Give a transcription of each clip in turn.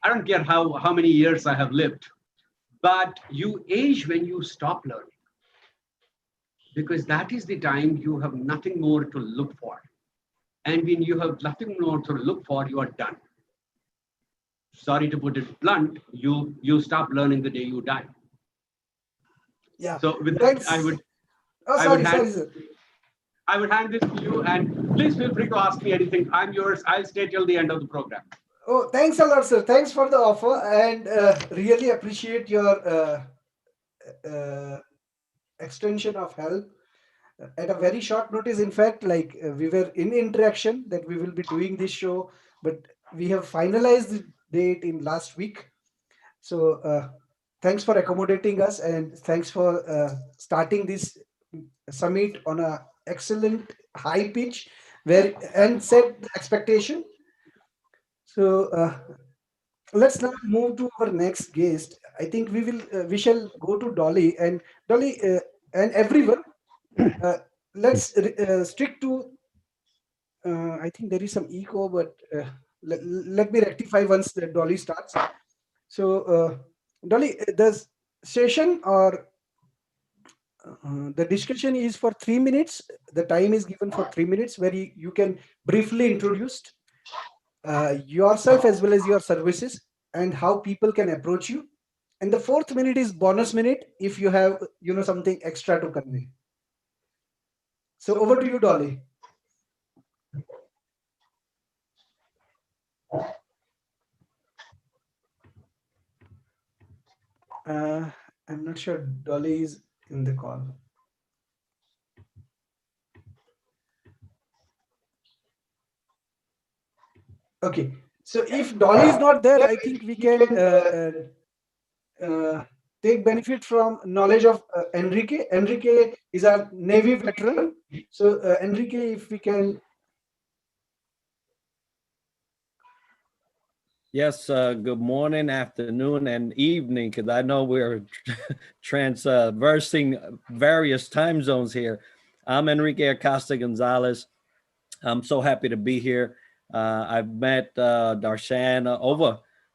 I don't care how many years I have lived, but you age when you stop learning, because that is the time you have nothing more to look for. And when you have nothing more to look for, you are done. Sorry to put it blunt, you stop learning the day you die. Yeah. So with that, I Thanks. would Oh, I would sorry, hand sorry, sir. I would hand this to you, and please feel free to ask me anything. I'm yours. I'll stay till the end of the program. Oh, thanks a lot, sir. Thanks for the offer, and really appreciate your uh, extension of help at a very short notice. In fact, like we were in interaction that we will be doing this show, but we have finalized the date in last week. So thanks for accommodating us, and thanks for starting this summit on a excellent high pitch where and set the expectation. So let's now move to our next guest. I think we shall go to Dolly, and Dolly and everyone. Uh, let's stick to. I think there is some echo, but let me rectify once the Dolly starts. So, Dolly, the session or the discussion is for 3 minutes. The time is given for 3 minutes, where you can briefly introduce yourself as well as your services and how people can approach you. And the fourth minute is bonus minute if you have something extra to convey. So over to you, Dolly. Uh, I'm not sure Dolly is in the call. Okay. So if Dolly is not there, I think we can uh, take benefit from knowledge of Enrique. Enrique is our Navy veteran. So Enrique, if we can. Yes, good morning, afternoon, and evening, because I know we're transversing various time zones here. I'm Enrique Acosta Gonzalez. I'm so happy to be here. I've met Darshan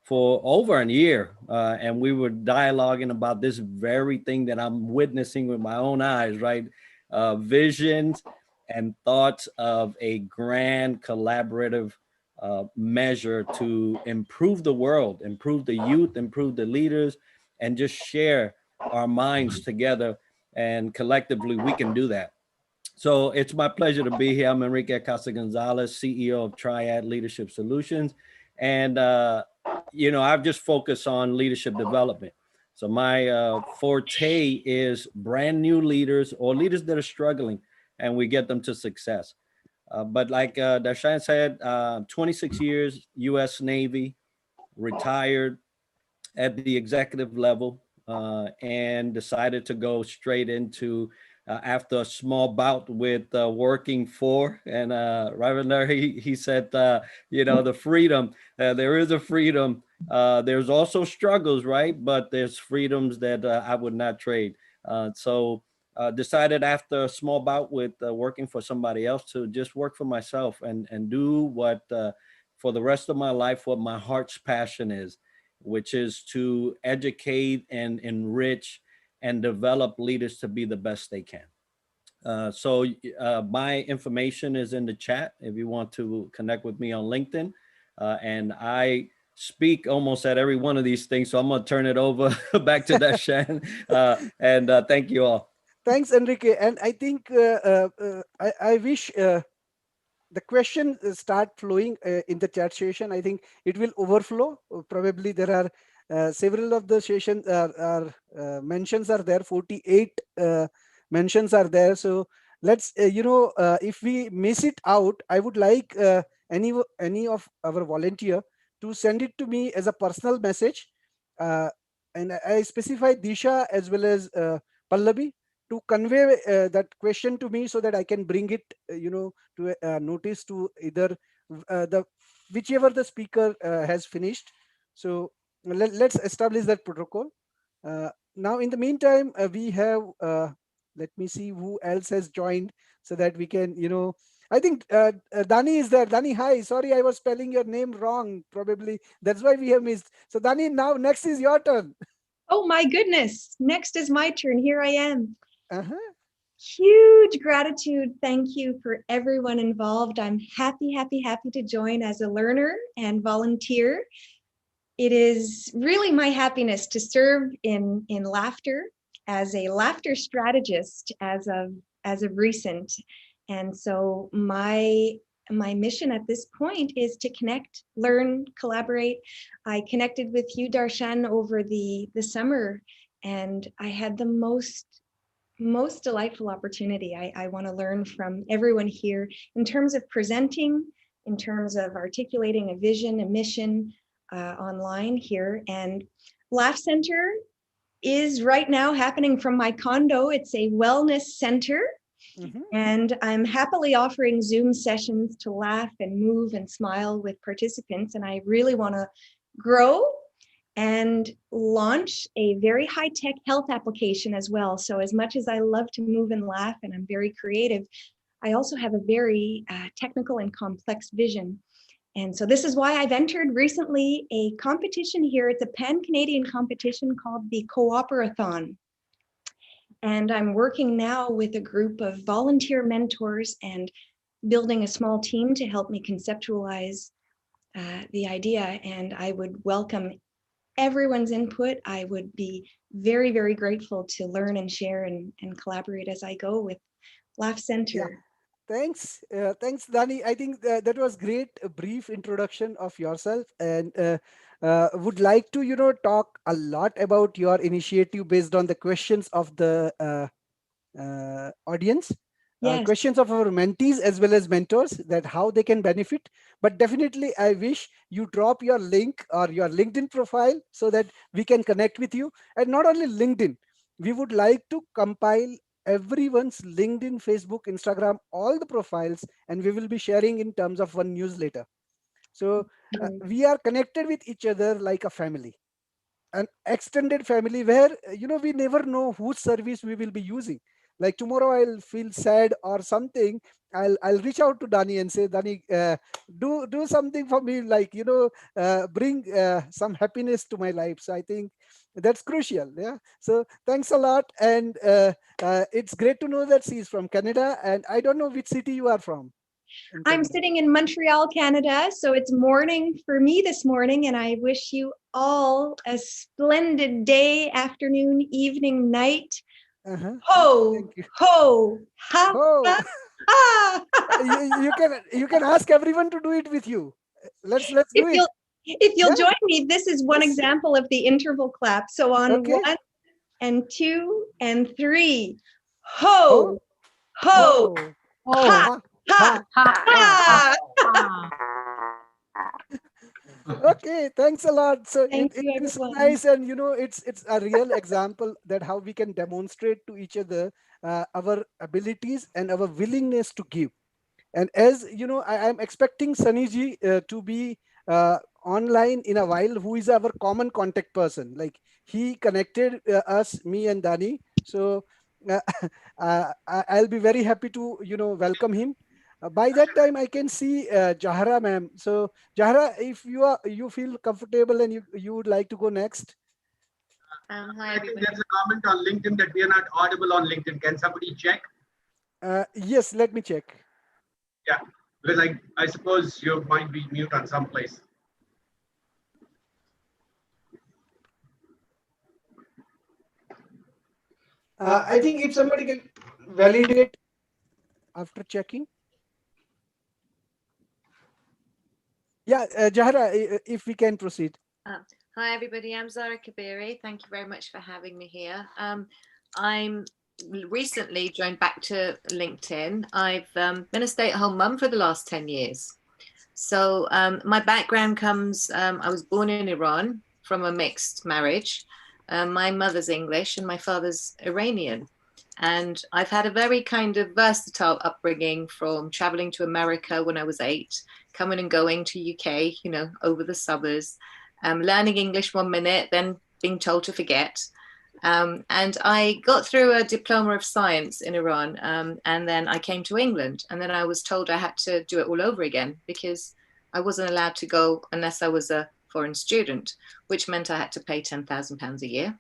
for over a year, and we were dialoguing about this very thing that I'm witnessing with my own eyes, right? Visions and thoughts of a grand collaborative measure to improve the world, improve the youth, improve the leaders, and just share our minds together. And collectively, we can do that. So it's my pleasure to be here. I'm Enrique Acosta Gonzalez, CEO of Triad Leadership Solutions. And, I've just focused on leadership development. So my forte is brand new leaders or leaders that are struggling, and we get them to success. But like Darshan said, 26 years, U.S. Navy, retired at the executive level, and decided to go straight into after a small bout with working for, and right in there he said, the freedom, there is a freedom, there's also struggles, right, but there's freedoms that I would not trade. So decided after a small bout with working for somebody else to just work for myself and do what for the rest of my life, what my heart's passion is, which is to educate and enrich and develop leaders to be the best they can. So my information is in the chat if you want to connect with me on LinkedIn. And I speak almost at every one of these things. So I'm going to turn it over back to Darshan. And thank you all. Thanks, Enrique. And I think I wish the question start flowing in the chat session. I think it will overflow. Probably there are several of the sessions are mentions are there. 48 mentions are there. So let's if we miss it out, I would like any of our volunteer to send it to me as a personal message, uh, and I specify Disha as well as Pallavi to convey that question to me so that I can bring it, to notice to either the whichever the speaker has finished. So let's establish that protocol. Now, in the meantime, we have let me see who else has joined so that we can, I think Dani is there. Dani, hi. Sorry, I was spelling your name wrong. Probably that's why we have missed. So Dani, now next is your turn. Oh my goodness. Next is my turn. Here I am. Uh-huh. Huge gratitude. Thank you for everyone involved. I'm happy, happy, happy to join as a learner and volunteer. It is really my happiness to serve in laughter as a laughter strategist as of recent. And so my mission at this point is to connect, learn, collaborate. I connected with you, Darshan, over the summer, and I had the most delightful opportunity. I want to learn from everyone here in terms of presenting, in terms of articulating a vision, a mission online here. And Laugh Center is right now happening from my condo. It's a wellness center. Mhm. And I'm happily offering Zoom sessions to laugh and move and smile with participants. And I really want to grow and launch a very high-tech health application as well. So as much as I love to move and laugh and I'm very creative, I also have a very technical and complex vision. And so this is why I've entered recently a competition here. It's a pan-Canadian competition called the Co-operathon. And I'm working now with a group of volunteer mentors and building a small team to help me conceptualize the idea. And I would welcome everyone's input. I would be very, very grateful to learn and share and collaborate as I go with Laugh Center. Yeah. Thanks, Dani. I think that was great, a brief introduction of yourself, and would like to, talk a lot about your initiative based on the questions of the audience, Yes. questions of our mentees as well as mentors, that how they can benefit. But definitely, I wish you drop your link or your LinkedIn profile so that we can connect with you. And not only LinkedIn, we would like to compile everyone's LinkedIn, Facebook, Instagram, all the profiles, and we will be sharing in terms of one newsletter. So we are connected with each other like a family, an extended family where we never know whose service we will be using. Like tomorrow I'll feel sad or something, I'll reach out to Dani and say, Dani, do something for me, like bring some happiness to my life. So I think that's crucial. Yeah, so thanks a lot. And it's great to know that she's from Canada, and I don't know which city you are from in I'm Canada. sitting in Montreal, Canada, so it's morning for me this morning, and I wish you all a splendid day, afternoon, evening, night. Uh-huh. Ho, Thank you. ho, ha, Oh, ha. you can ask everyone to do it with you. Let's do If it. you'll Yeah. join me, this is one Yes. example of the interval clap. So on Okay. 1 and 2 and 3, Oh, ho, ho, oh, ha, ha, ha, ha, ha. ha. Okay, thanks a lot. So Thank it you, is so everyone. nice, and it's a real example that how we can demonstrate to each other our abilities and our willingness to give. And as you know, I am expecting Sunny to be online in a while, who is our common contact person. Like he connected us, me and Dani. So uh, I'll be very happy to welcome him. By that time, I can see Jahara ma'am. So Jahara, if you feel comfortable and you would like to go next. Hi, I think everybody. there's a comment on LinkedIn that we are not audible on LinkedIn. Can somebody check? Yes, let me check. Yeah, because I suppose you might be mute on some place. I think if somebody can validate after checking. Yeah, Jahara, if we can proceed. Hi, everybody. I'm Zara Kabiri. Thank you very much for having me here. I'm recently joined back to LinkedIn. I've been a stay-at-home mum for the last 10 years. So my background comes, I was born in Iran from a mixed marriage. My mother's English and my father's Iranian. And I've had a very kind of versatile upbringing, from traveling to America when I was 8, coming and going to UK, over the summers, learning English one minute, then being told to forget. And I got through a diploma of science in Iran, and then I came to England, and then I was told I had to do it all over again because I wasn't allowed to go unless I was a foreign student, which meant I had to pay £10,000 a year.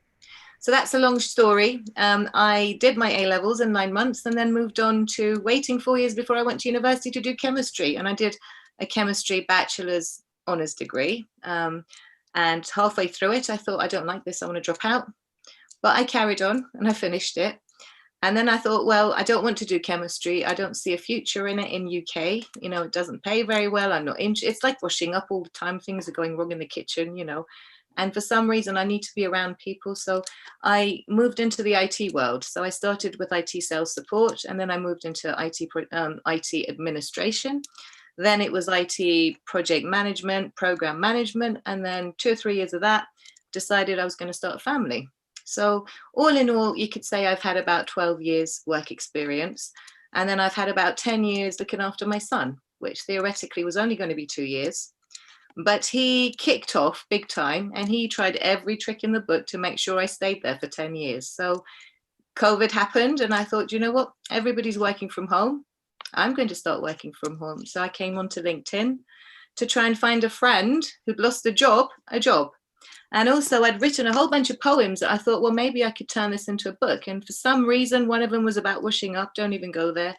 So that's a long story. I did my A levels in 9 months and then moved on to waiting 4 years before I went to university to do chemistry. And I did a chemistry bachelor's honours degree. And halfway through it, I thought, I don't like this, I want to drop out. But I carried on and I finished it. And then I thought, well, I don't want to do chemistry. I don't see a future in it in UK. You know, it doesn't pay very well. I'm not interested. It's like washing up all the time. Things are going wrong in the kitchen, you know. And for some reason, I need to be around people. So I moved into the IT world. So I started with IT sales support, and then I moved into IT administration. Then it was IT project management, program management. And then 2 or 3 years of that, decided I was going to start a family. So all in all, you could say I've had about 12 years work experience. And then I've had about 10 years looking after my son, which theoretically was only going to be 2 years. But he kicked off big time and he tried every trick in the book to make sure I stayed there for 10 years. So COVID happened and I thought, you know what, everybody's working from home. I'm going to start working from home. So I came onto LinkedIn to try and find a friend who'd lost a job. And also I'd written a whole bunch of poems that I thought, well, maybe I could turn this into a book. And for some reason, one of them was about washing up. Don't even go there.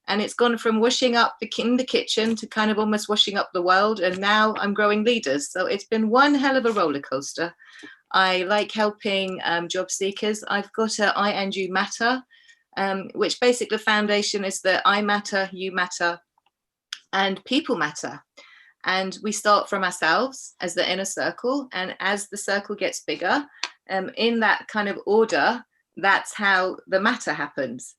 And it's gone from washing up in the kitchen to kind of almost washing up the world. And now I'm growing leaders. So it's been one hell of a roller coaster. I like helping job seekers. I've got a ING Matter, which basically the foundation is that I matter, you matter, and people matter. And we start from ourselves as the inner circle. And as the circle gets bigger, in that kind of order, that's how the matter happens.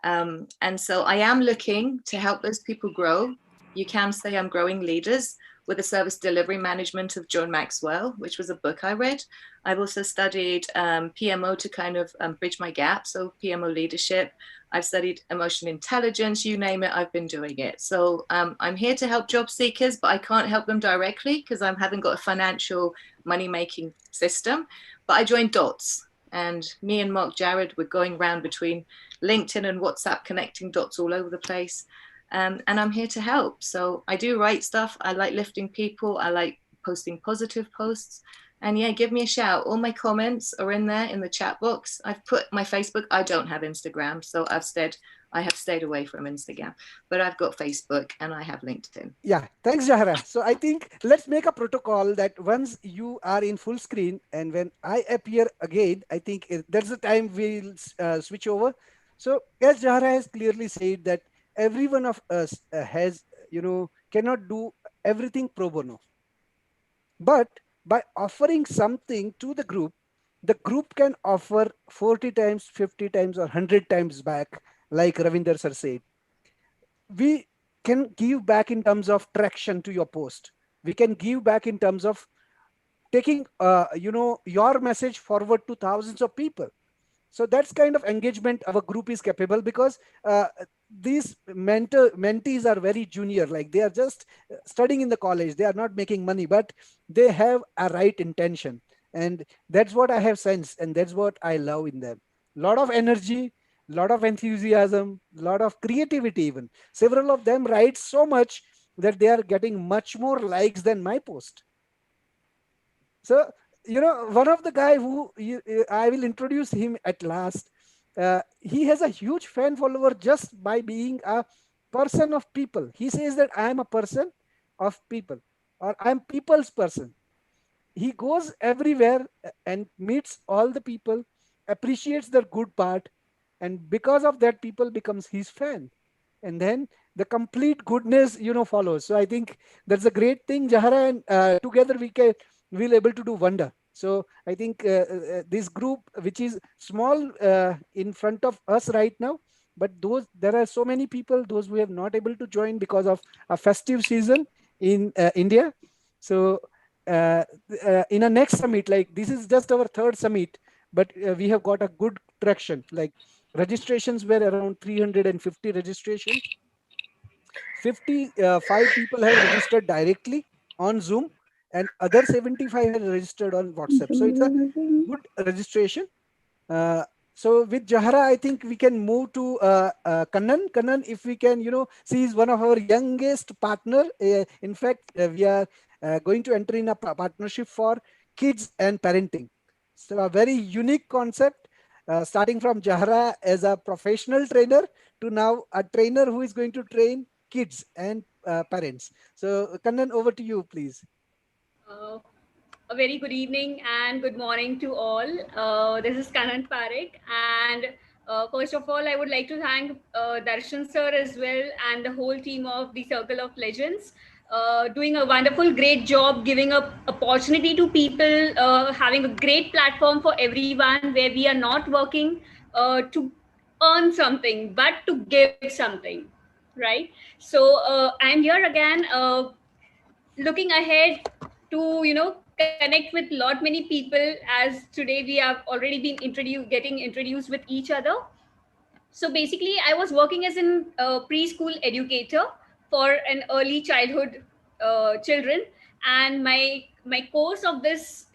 And so I am looking to help those people grow. You can say I'm growing leaders with the service delivery management of John Maxwell, which was a book I read. I've also studied PMO to kind of bridge my gap. So PMO leadership. I've studied emotional intelligence, you name it, I've been doing it. So I'm here to help job seekers, but I can't help them directly because I haven't got a financial money-making system. But I joined Dots, and me and Mark Jared were going around between LinkedIn and WhatsApp, connecting dots all over the place. And I'm here to help. So I do write stuff. I like lifting people. I like posting positive posts. And yeah, give me a shout. All my comments are in there in the chat box. I've put my Facebook. I don't have Instagram. So I have stayed away from Instagram, but I've got Facebook and I have LinkedIn. Yeah, thanks, Jahara. So I think let's make a protocol that once you are in full screen and when I appear again, I think that's the time we'll switch over. So as Jahara has clearly said that every one of us cannot do everything pro bono. But by offering something to the group can offer 40 times, 50 times, or 100 times back, like Ravinder sir said. We can give back in terms of traction to your post. We can give back in terms of taking, your message forward to thousands of people. So that's kind of engagement our group is capable, because these mentees are very junior, like they are just studying in the college. They are not making money, but they have a right intention. And that's what I have sensed. And that's what I love in them. A lot of energy, a lot of enthusiasm, a lot of creativity even. Several of them write so much that they are getting much more likes than my post. So, one of the guy who I will introduce him at last. He has a huge fan follower just by being a person of people. He says that I am a person of people, or I am people's person. He goes everywhere and meets all the people, appreciates their good part, and because of that, people becomes his fan. And then the complete goodness, follows. So I think that's a great thing, Jahara, and together we'll able to do wonder. So I think this group, which is small in front of us right now, but there are so many people, those who have not able to join because of a festive season in India. So in a next summit, like this is just our third summit, but we have got a good traction. Like registrations were around 350 registrations. 55 people have registered directly on Zoom, and other 75 have registered on WhatsApp. So it's a good registration. So with Jahara, I think we can move to Kannan. Kannan, if we can, she is one of our youngest partner. In fact, we are going to enter in a partnership for kids and parenting. So a very unique concept, starting from Jahara as a professional trainer to now a trainer who is going to train kids and parents. So Kannan, over to you, please. Uh, a very good evening and good morning to all. This is Kanan Parekh, and first of all, I would like to thank Darshan sir as well and the whole team of the Circle of Legends, doing a wonderful, great job, giving a opportunity to people, having a great platform for everyone where we are not working to earn something, but to give something, right? So I'm here again. Looking ahead to connect with lot many people, as today we have already been getting introduced with each other. So basically I was working as an preschool educator for an early childhood children, and my course of this,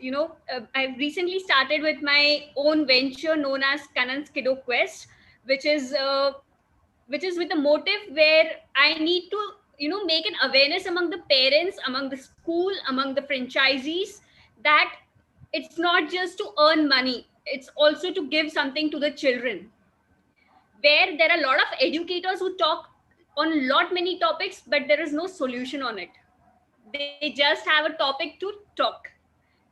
I've recently started with my own venture known as Kanan's Kiddo Quest, which is with a motive where I need to make an awareness among the parents, among the school, among the franchisees, that it's not just to earn money, it's also to give something to the children, where there are a lot of educators who talk on lot many topics, but there is no solution on it. They just have a topic to talk,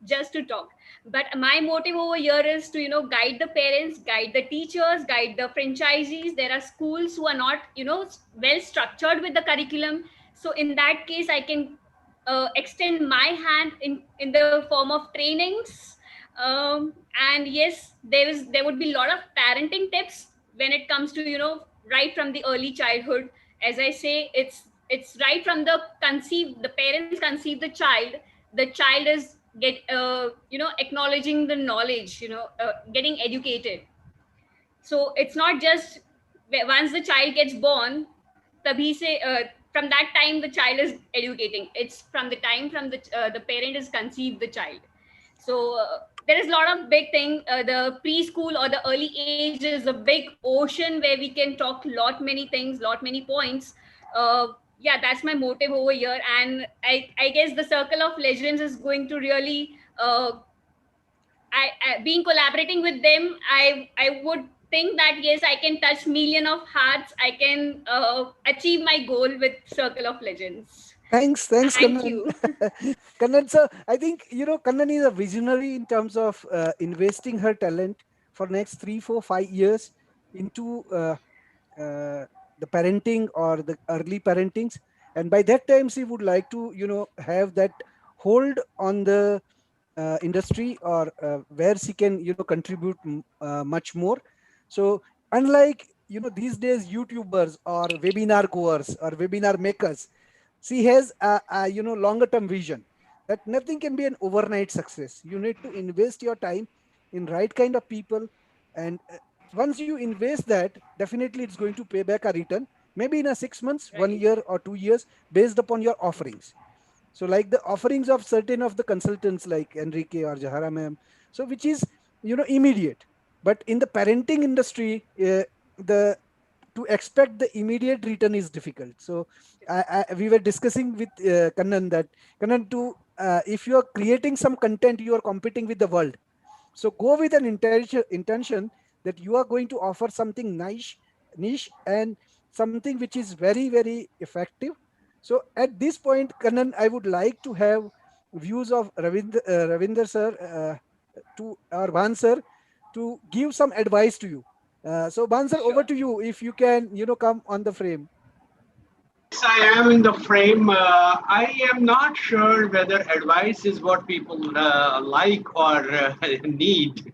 just to talk. But my motive over here is to guide the parents, guide the teachers, guide the franchisees. There are schools who are not well structured with the curriculum, so in that case I can extend my hand in the form of trainings. And yes, there would be a lot of parenting tips when it comes to right from the early childhood. As I say, it's right from the parents conceive the child is acknowledging the knowledge, getting educated. So it's not just once the child gets born, tabhi se, from that time the child is educating. It's from the time from the parent is conceived the child. So there is a lot of big thing. The preschool or the early age is a big ocean where we can talk lot many things, lot many points. Yeah, that's my motive over here, and I guess the Circle of Legends is going to really being collaborating with them, I would think that yes, I can touch million of hearts. I can achieve my goal with Circle of Legends. Thanks, Thank Kannan. you. Kannan, sir, I think Kannan is a visionary in terms of investing her talent for next 3, 4, 5 years into the parenting or the early parentings, and by that time she would like to have that hold on the industry, or where she can contribute much more. So unlike these days YouTubers or webinar goers or webinar makers, she has a longer term vision that nothing can be an overnight success. You need to invest your time in right kind of people, and once you invest that, definitely it's going to pay back a return, maybe in a 6 months, one Right. year or 2 years, based upon your offerings. So like the offerings of certain of the consultants like Enrique or Jahara ma'am, so which is immediate. But in the parenting industry, the to expect the immediate return is difficult. So we were discussing with Kannan that Kannan, to if you are creating some content, you are competing with the world. So go with an intention that you are going to offer something niche, and something which is very, very effective. So at this point, Kannan, I would like to have views of Ravinder sir, to or Bhan sir, to give some advice to you. So Bhan sir, over Sure. to you, if you can, come on the frame. Yes, I am in the frame. I am not sure whether advice is what people like or need,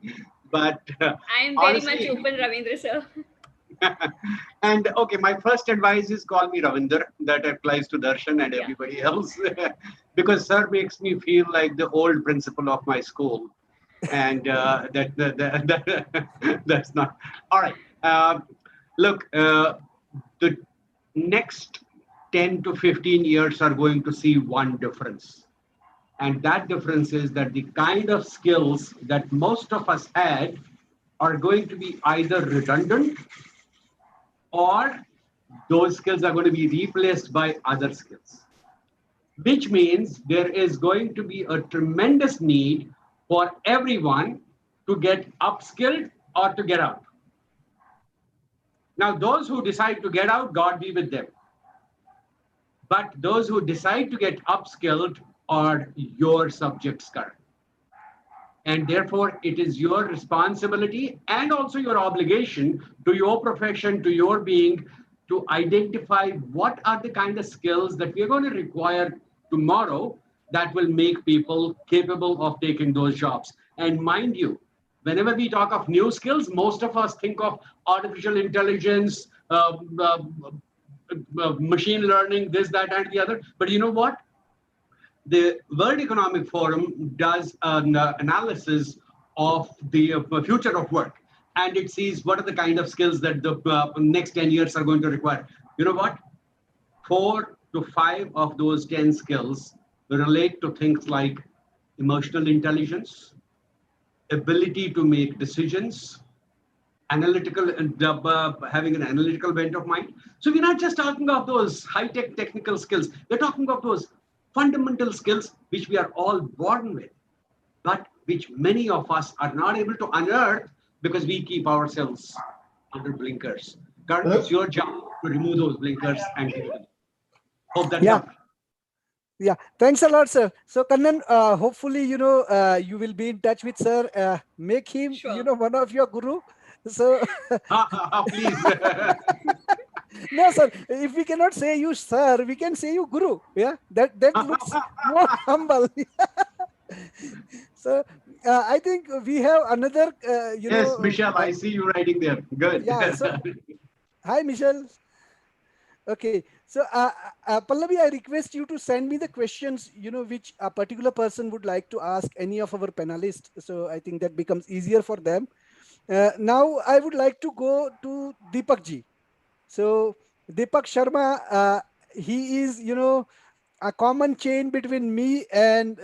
but I am very much honestly, open, Ravindra sir. and okay, my first advice is call me Ravinder. That applies to Darshan and Yeah. everybody else, because sir makes me feel like the old principal of my school, and that's not all right. Look, the next 10 to 15 years are going to see one difference. And that difference is that the kind of skills that most of us had are going to be either redundant or those skills are going to be replaced by other skills, which means there is going to be a tremendous need for everyone to get upskilled or to get out. Now, those who decide to get out, God be with them. But those who decide to get upskilled are your subjects current. And therefore, it is your responsibility and also your obligation to your profession, to your being, to identify what are the kind of skills that we're going to require tomorrow that will make people capable of taking those jobs. And mind you, whenever we talk of new skills, most of us think of artificial intelligence, machine learning, this, that, and the other. But you know what? The World Economic Forum does an analysis of the future of work, and it sees what are the kind of skills that the next 10 years are going to require. You know what? 4 to 5 of those 10 skills relate to things like emotional intelligence, ability to make decisions, analytical and having an analytical bent of mind. So we're not just talking of those high-tech technical skills. We're talking of those fundamental skills which we are all born with, but which many of us are not able to unearth because we keep ourselves under blinkers. Karan, it's your job to remove those blinkers and give it to them. Hope that helped. Yeah, thanks a lot, sir. So Kannan, hopefully, you will be in touch with sir. Make him, Sure. one of your guru. So Please. no, sir. If we cannot say you sir, we can say you guru. Yeah, that looks more humble. So I think we have another. Yes, Michelle, I see you writing there. Good. Yeah. So hi, Michelle. Okay, so Pallavi, I request you to send me the questions, which a particular person would like to ask any of our panelists. So I think that becomes easier for them. Now I would like to go to Deepak ji. So Deepak Sharma, he is, a common chain between me and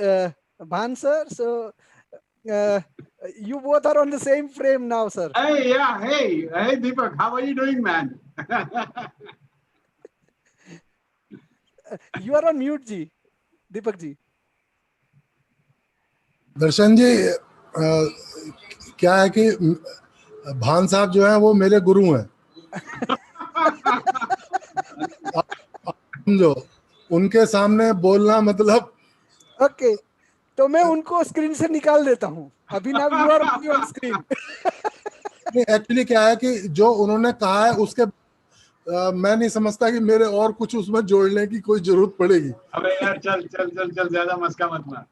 Bhan sir. So you both are on the same frame now, sir. Hey, yeah, hey, Deepak, how are you doing, man? You are on mute, ji. Deepak ji. दर्शन जी, क्या है कि भान साहब जो है वो मेरे गुरु हैं। समझो, उनके सामने बोलना मतलब ओके, तो मैं उनको स्क्रीन से निकाल देता हूँ अभी। Now you are on screen. Actually क्या है कि जो उन्होंने कहा है उसके मैं नहीं समझता कि मेरे और कुछ उसमें जोड़ने की कोई जरूरत पड़ेगी। अबे यार चल चल चल चल, ज्यादा मस्का मत मार।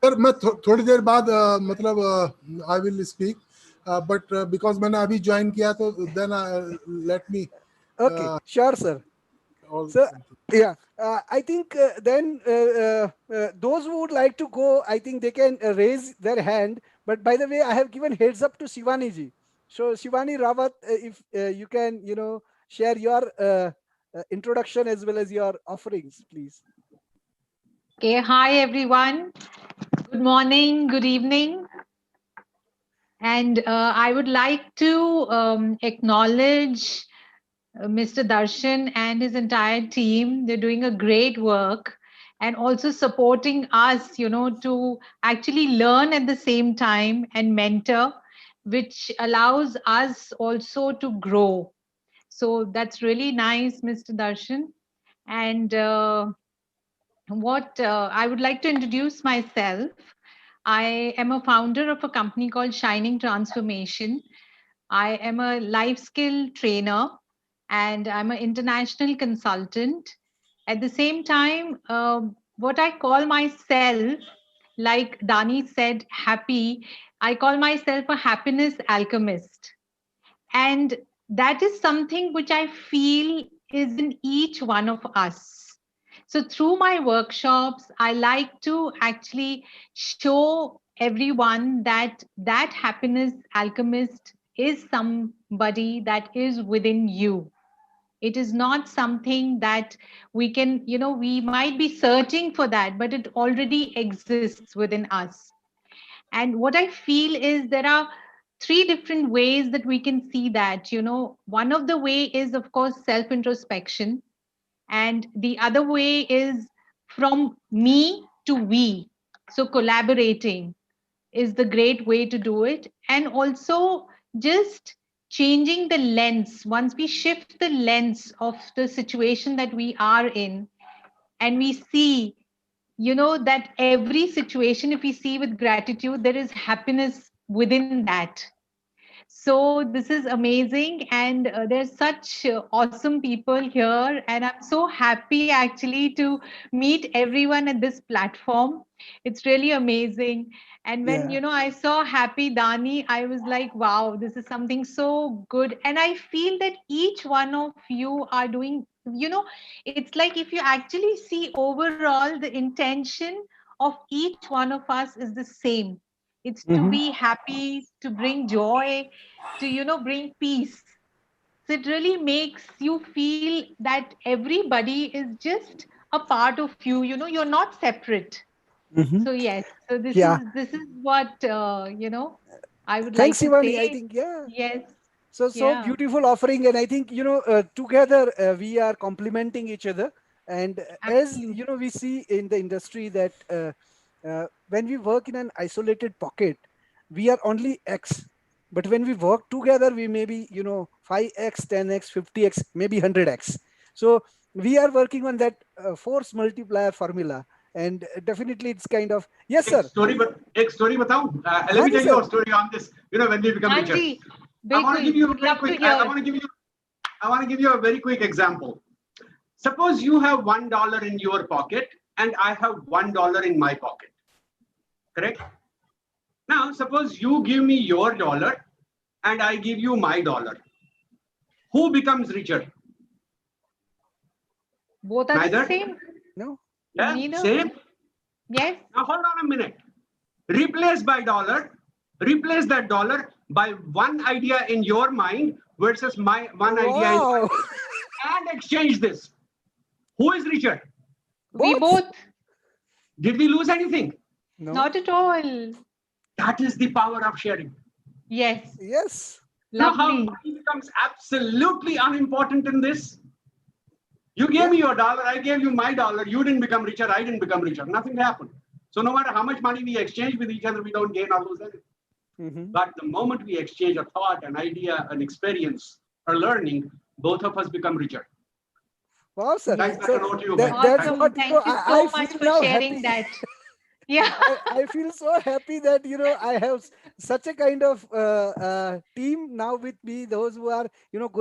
सर मैं थोड़ी देर बाद मतलब I will speak, but because मैंने अभी ज्वाइन किया तो then let me. Okay, sure sir. So yeah, I think then those who would like to go, I think they can raise their hand. But by the way, I have given heads up to Shivani ji. So Shivani Rawat, if you can, share your introduction as well as your offerings, please. Okay, hi everyone. Good morning, good evening. And I would like to acknowledge Mr. Darshan and his entire team. They're doing a great work and also supporting us, to actually learn at the same time and mentor, which allows us also to grow. So that's really nice, Mr. Darshan. And I would like to introduce myself. I am a founder of a company called Shining Transformation. I am a life skill trainer and I'm an international consultant. At the same time, what I call myself, like Dani said, happy, I call myself a happiness alchemist. And that is something which I feel is in each one of us. So through my workshops, I like to actually show everyone that happiness alchemist is somebody that is within you. It is not something that we can, we might be searching for that, but it already exists within us. And what I feel is there are three different ways that we can see that. One of the way is, of course, self introspection. And the other way is from me to we. So collaborating is the great way to do it. And also just changing the lens. Once we shift the lens of the situation that we are in, and we see, that every situation, if we see with gratitude, there is happiness within that. So this is amazing, and there's such awesome people here, and I'm so happy actually to meet everyone at this platform. It's really amazing. And when Yeah. I saw Happy Dani, I was like, wow, this is something so good. And I feel that each one of you are doing, it's like if you actually see overall, the intention of each one of us is the same. It's to Mhm. be happy, to bring joy, to bring peace. So it really makes you feel that everybody is just a part of you. You're not separate. Mhm. So yes, so this Yeah. is this is what I would like Thanks, to Ivani. I say. think, yeah. Yes. So Yeah. beautiful offering, and I think together we are complementing each other. And as Absolutely. we see in the industry that when we work in an isolated pocket, we are only X. But when we work together, we may be 5X, 10X, 50X, maybe 100X. So we are working on that force multiplier formula, and definitely it's kind of yes, sir. एक story बताऊं? Let हाँ me जी tell you sir. a story on this. When we become richer. Anji, I want to give Bilkul, you a would very love to quick. I hear. want to give you. I want to give you a very quick example. Suppose you have $1 in your pocket and I have $1 in my pocket. Correct? Now, suppose you give me your dollar and I give you my dollar. Who becomes richer? Both are the Neither. same. No. Yeah, Neither. same. Yes. Now hold on a minute. Replace that dollar by one idea in your mind versus my one idea in my Wow. mind, and exchange this. Who is richer? We Both. both. Did we lose anything? No. Not at all. That is the power of sharing. Yes. Yes. You know how Lovely. money becomes absolutely unimportant in this? You gave Yeah. me your dollar, I gave you my dollar. You didn't become richer, I didn't become richer. Nothing happened. So no matter how much money we exchange with each other, we don't gain or lose anything. Mhm. But the moment we exchange a thought, an idea, an experience, or learning, both of us become richer. Wow, sir. Guys, Yes. back So and over to you guys. that's Thanks. Awesome. what Thank you I so much feel for now sharing happy. that. Yeah. I feel so happy that I have such a kind of team now with me. Those who are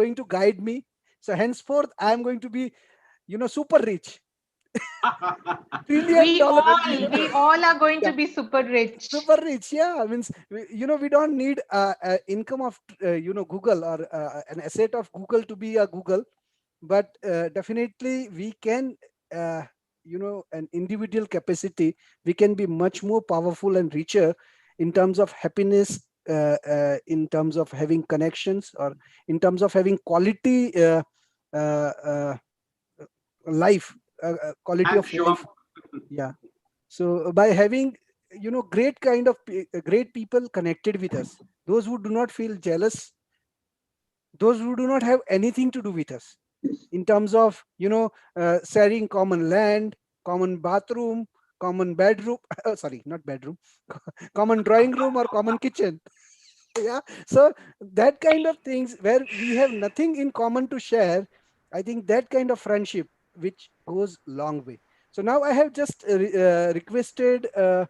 going to guide me. So henceforth, I am going to be super rich, $1 trillion. We all are going to Yeah, be super rich. super rich. Yeah, means we don't need income of Google or an asset of Google to be a Google, but definitely we can an individual capacity, we can be much more powerful and richer in terms of happiness, in terms of having connections, or in terms of having quality uh, uh, life, quality And of show up. life. Yeah. So by having great kind of great people connected with us, those who do not feel jealous, those who do not have anything to do with us, in terms of sharing common land, common bathroom, common bedroom, sorry, not bedroom, common drawing room or common kitchen. Yeah. So that kind of things where we have nothing in common to share, I think that kind of friendship which goes long way. So now I have just requested uh,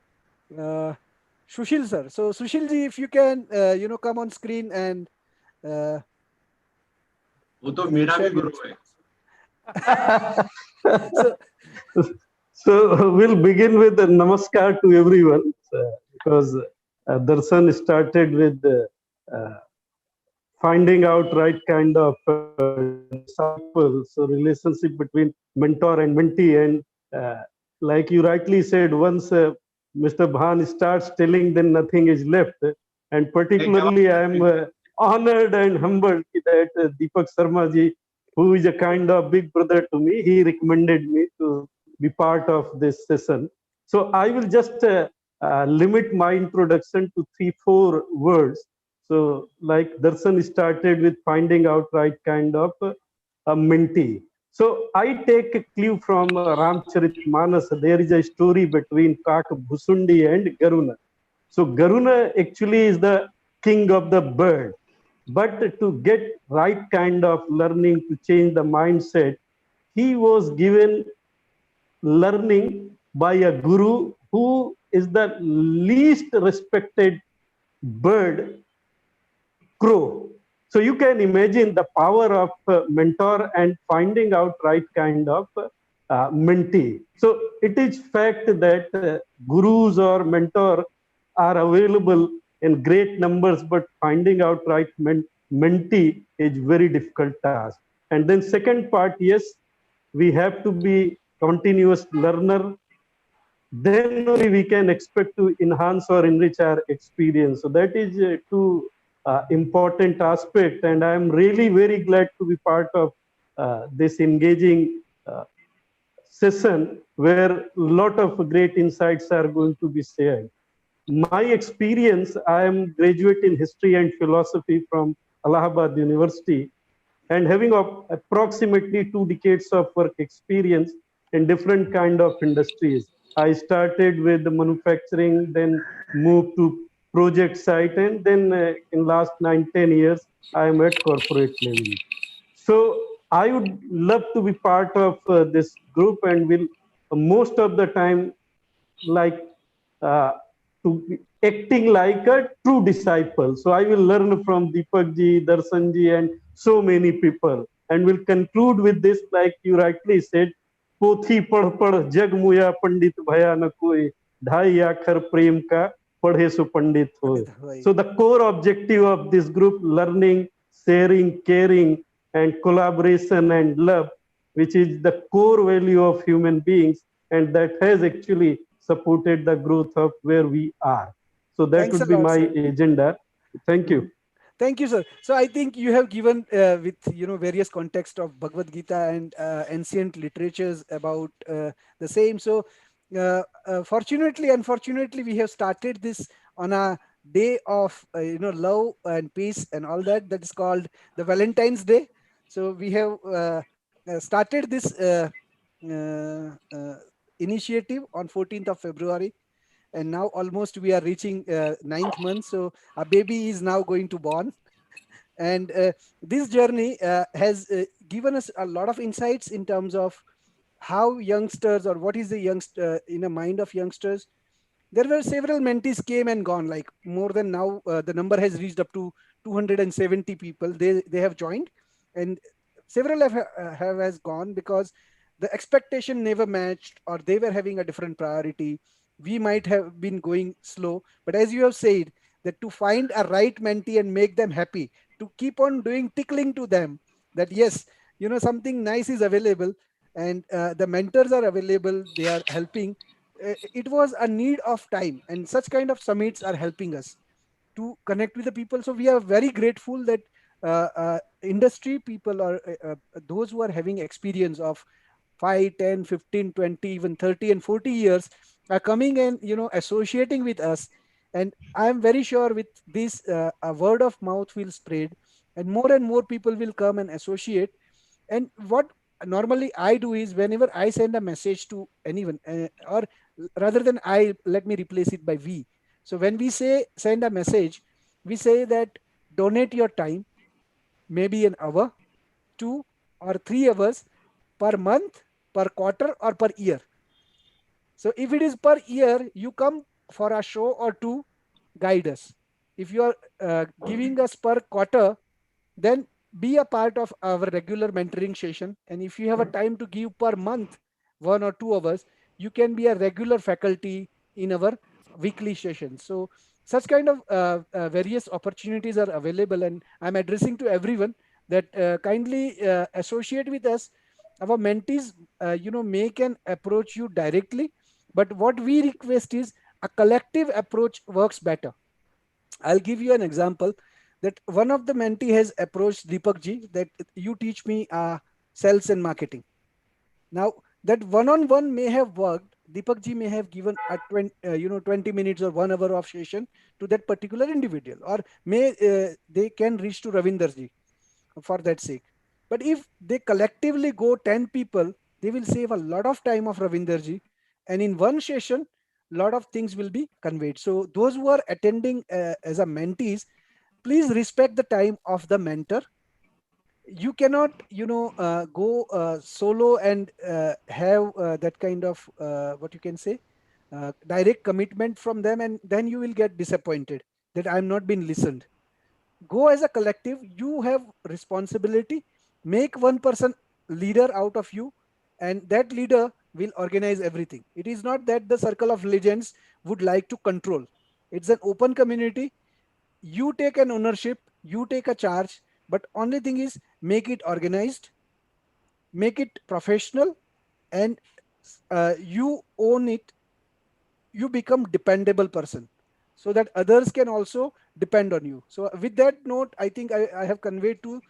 Sushil sir. So Sushil ji, if you can come on screen and uh, वो तो मेरा भी share your गुरु है. experience. So So we'll begin with a namaskar to everyone, because Darshan started with finding out right kind of disciples, so relationship between mentor and mentee. And like you rightly said, once Mr. Bhan starts telling, then nothing is left. And particularly I am honored and humbled that Deepak Sharma ji who is a kind of big brother to me. He recommended me to be part of this session. So I will just limit my introduction to 3-4 words. So like Darshan started with finding out right kind of a mentee. So I take a clue from Ramcharitmanas. There is a story between Kak Bhusundi and Garuna. So Garuna actually is the king of the bird. But to get right kind of learning to change the mindset, he was given learning by a guru who is the least respected bird, crow. So you can imagine the power of mentor and finding out right kind of mentee. So it is fact that gurus or mentor are available in great numbers, but finding out right mentee is very difficult task. And then second part, yes, we have to be continuous learner, then only we can expect to enhance or enrich our experience. So that is two important aspect, and I am really very glad to be part of this engaging session where a lot of great insights are going to be shared. My experience, I am graduate in history and philosophy from Allahabad University, and having approximately 2 decades of work experience in different kind of industries. I started with the manufacturing, then moved to project site, and then in last 9-10 years, I am at corporate level. So I would love to be part of this group, and will most of the time like uh, to be acting like a true disciple. So I will learn from Deepak ji, Darshan ji, and so many people. And will conclude with this, like you rightly said, पोथी पढ़ पढ़ जग मुया पंडित भया न कोई ढाई आखर प्रेम का पढ़े सो पंडित होए. So the core objective of this group, learning, sharing, caring, and collaboration and love, which is the core value of human beings, and that has actually supported the growth of where we are. So that Thanks would a be lot, my sir. agenda. Thank you. Thank you, sir. So I think you have given with various context of Bhagavad Gita and ancient literatures about the same. So fortunately, unfortunately, we have started this on a day of love and peace and all that. That is called the Valentine's Day. So we have started this initiative on 14th of February, and now almost we are reaching 9th month. So a baby is now going to born, and this journey has given us a lot of insights in terms of how youngsters, or what is the youngster in a mind of youngsters. There were several mentees came and gone, like more than now the number has reached up to 270 people. They have joined, and several have has gone because the expectation never matched, or they were having a different priority. We might have been going slow, but as you have said, that to find a right mentee and make them happy, to keep on doing tickling to them, that yes, something nice is available, and the mentors are available, they are helping. It was a need of time, and such kind of summits are helping us to connect with the people. So we are very grateful that industry people, or those who are having experience of 5, 10, 15, 20, even 30 and 40 years, are coming and associating with us. And I am very sure with this a word of mouth will spread, and more people will come and associate. And what normally I do is, whenever I send a message to anyone, or rather than I, let me replace it by we. So when we say send a message, we say that donate your time, maybe an hour, 2 or 3 hours per month, per quarter, or per year. So if it is per year, you come for a show or two, guide us. If you are giving us per quarter, then be a part of our regular mentoring session. And if you have a time to give per month, 1 or 2 hours, you can be a regular faculty in our weekly sessions. So such kind of various opportunities are available, and I'm addressing to everyone that kindly associate with us. Our mentees, may can approach you directly, but what we request is a collective approach works better. I'll give you an example that one of the mentee has approached Deepak ji that you teach me sales and marketing. Now that one-on-one may have worked. Deepak ji may have given a 20 minutes or 1 hour of session to that particular individual, or may they can reach to Ravinder ji for that sake. But if they collectively go 10 people, they will save a lot of time of Ravinder ji, and in one session, lot of things will be conveyed. So those who are attending as a mentees, please respect the time of the mentor. You cannot go solo and have that kind of what you can say direct commitment from them, and then you will get disappointed that I'm not being listened. Go as a collective. You have responsibility. Make one person leader out of you, and that leader will organize everything. It is not that the circle of legends would like to control. It's an open community. You take an ownership, you take a charge, but only thing is make it organized, make it professional, and you own it. You become dependable person, so that others can also depend on you. So with that note, I think I have conveyed to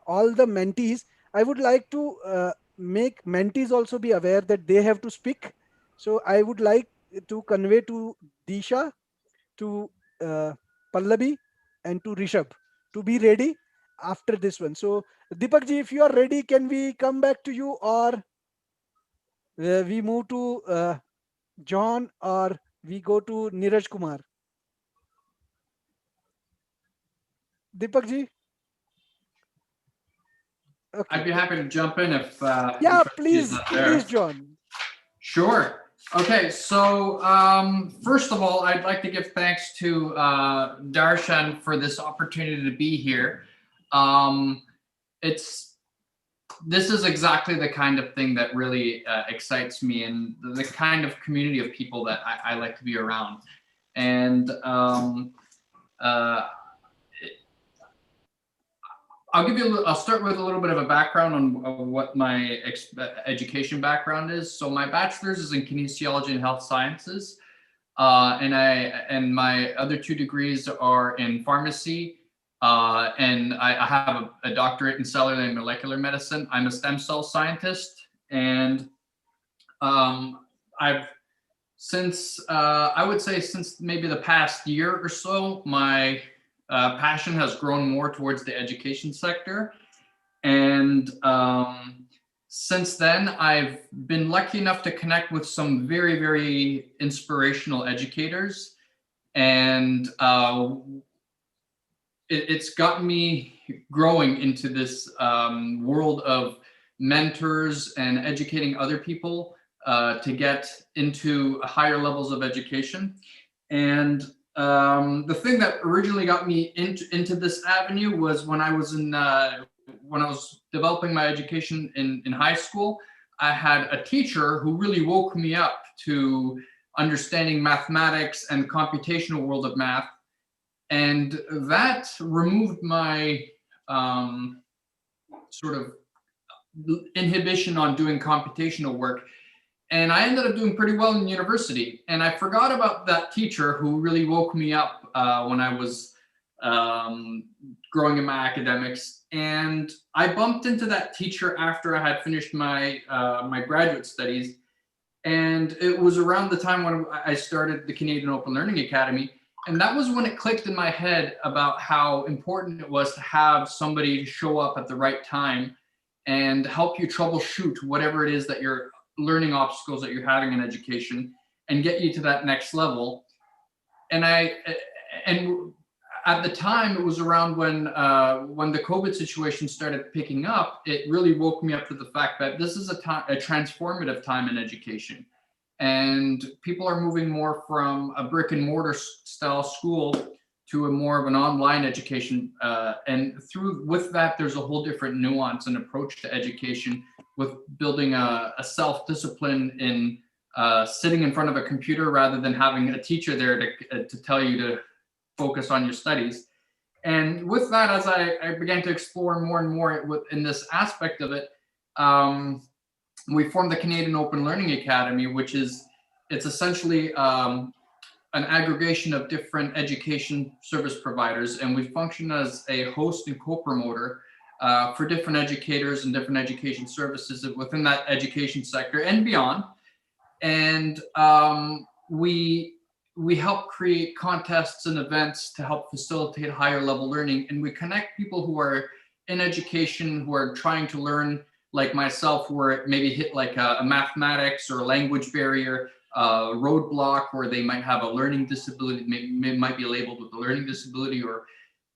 all the mentees. I would like to make mentees also be aware that they have to speak. So I would like to convey to Disha, to Pallavi, and to Rishabh to be ready after this one. So Deepak ji, if you are ready, can we come back to you, or we move to John, or we go to Neeraj Kumar? Deepak ji? I'd be Okay. happy to jump in if Yeah, is please, not please, there. John. Sure. Okay, so first of all, I'd like to give thanks to Darshan for this opportunity to be here. This is exactly the kind of thing that really excites me, and the kind of community of people that I like to be around. And I'll start with a little bit of a background on what my education background is. So my bachelor's is in kinesiology and health sciences, and my other 2 degrees are in pharmacy, and I have a doctorate in cellular and molecular medicine. I'm a stem cell scientist, and I've I would say since maybe the past year or so, my passion has grown more towards the education sector. And since then, I've been lucky enough to connect with some very, very inspirational educators. And it's gotten me growing into this world of mentors and educating other people to get into higher levels of education. And the thing that originally got me into this avenue was when I was developing my education in high school. I had a teacher who really woke me up to understanding mathematics and the computational world of math. And that removed my sort of inhibition on doing computational work. And I ended up doing pretty well in university. And I forgot about that teacher who really woke me up when I was growing in my academics. And I bumped into that teacher after I had finished my my graduate studies. And it was around the time when I started the Canadian Open Learning Academy. And that was when it clicked in my head about how important it was to have somebody show up at the right time and help you troubleshoot whatever it is that you're learning obstacles that you're having in education and get you to that next level. And at the time, it was around when the COVID situation started picking up. It really woke me up to the fact that this is a transformative time in education, and people are moving more from a brick and mortar style school to a more of an online education. And with that, there's a whole different nuance and approach to education, with building a self-discipline in sitting in front of a computer rather than having a teacher there to tell you to focus on your studies. And with that, as I began to explore more and more in this aspect of it, we formed the Canadian Open Learning Academy, it's essentially an aggregation of different education service providers, and we function as a host and co-promoter for different educators and different education services within that education sector and beyond. And we help create contests and events to help facilitate higher level learning, and we connect people who are in education, who are trying to learn, like myself, where it maybe hit like a mathematics or a language barrier, roadblock, or they might have a learning disability, might be labeled with a learning disability, or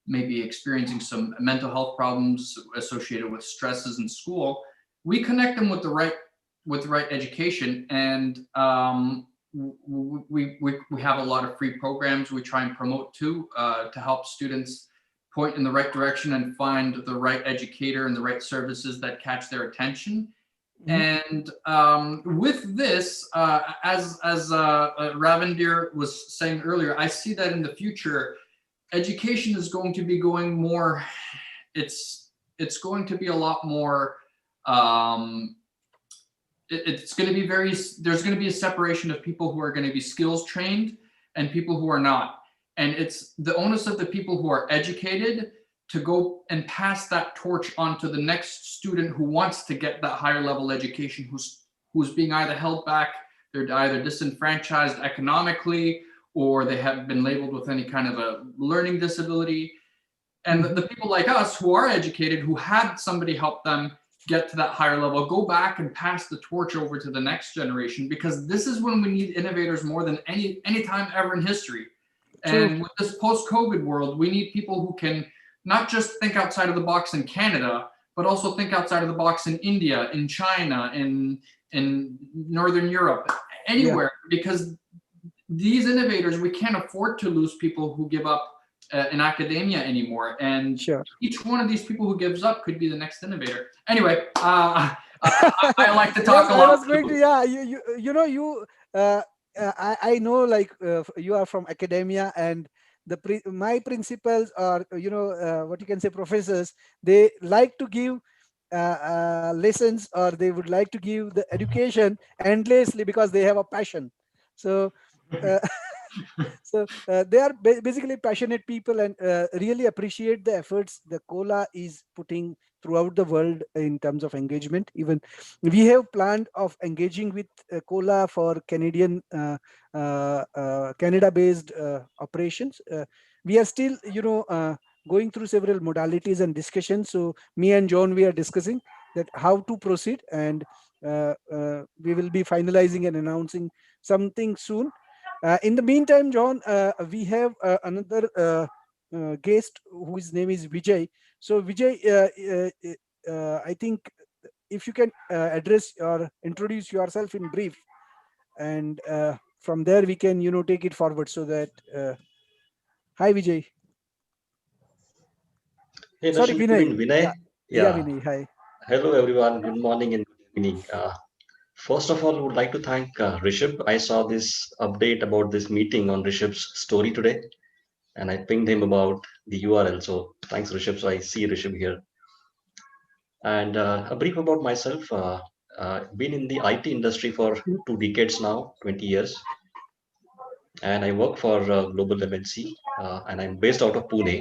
maybe experiencing some mental health problems associated with stresses in school. We connect them with the right education, and we have a lot of free programs we try and promote to help students point in the right direction and find the right educator and the right services that catch their attention. And with this, as Ravindir was saying earlier, I see that in the future, education is going to be going more, it's going to be a lot more, it's going to be there's going to be a separation of people who are going to be skills trained and people who are not. And it's the onus of the people who are educated to go and pass that torch on to the next student who wants to get that higher level education, who's being either held back, they're either disenfranchised economically, or they have been labeled with any kind of a learning disability. And the people like us who are educated, who had somebody help them get to that higher level, go back and pass the torch over to the next generation, because this is when we need innovators more than any time ever in history. And with this post-COVID world, we need people who can not just think outside of the box in Canada, but also think outside of the box in India, in China, in Northern Europe, anywhere, because these innovators, we can't afford to lose people who give up in academia anymore. And each one of these people who gives up could be the next innovator. Anyway, I like to talk a lot. I was going to, I know, like, you are from academia, and my principals are, what you can say, professors, they like to give lessons, or they would like to give the education endlessly because they have a passion. So they are basically passionate people, and really appreciate the efforts the COLA is putting throughout the world in terms of engagement. Even we have planned of engaging with COLA for Canadian Canada-based operations. We are still, going through several modalities and discussions. So me and John, we are discussing that how to proceed, and we will be finalizing and announcing something soon. In the meantime, John, we have another guest whose name is Vijay. So Vijay, I think if you can address or introduce yourself in brief, and from there we can, take it forward. So that, hi Vijay. Hey, Sorry, Vinay. Vinay. Yeah, Vinay. Hi. Hello, everyone. Good morning and good evening. First of all, I would like to thank Rishabh. I saw this update about this meeting on Rishabh's story today, and I pinged him about the URL. So thanks, Rishabh. So I see Rishabh here. And a brief about myself. Been in the IT industry for 2 decades now, 20 years. And I work for Global MNC, and I'm based out of Pune.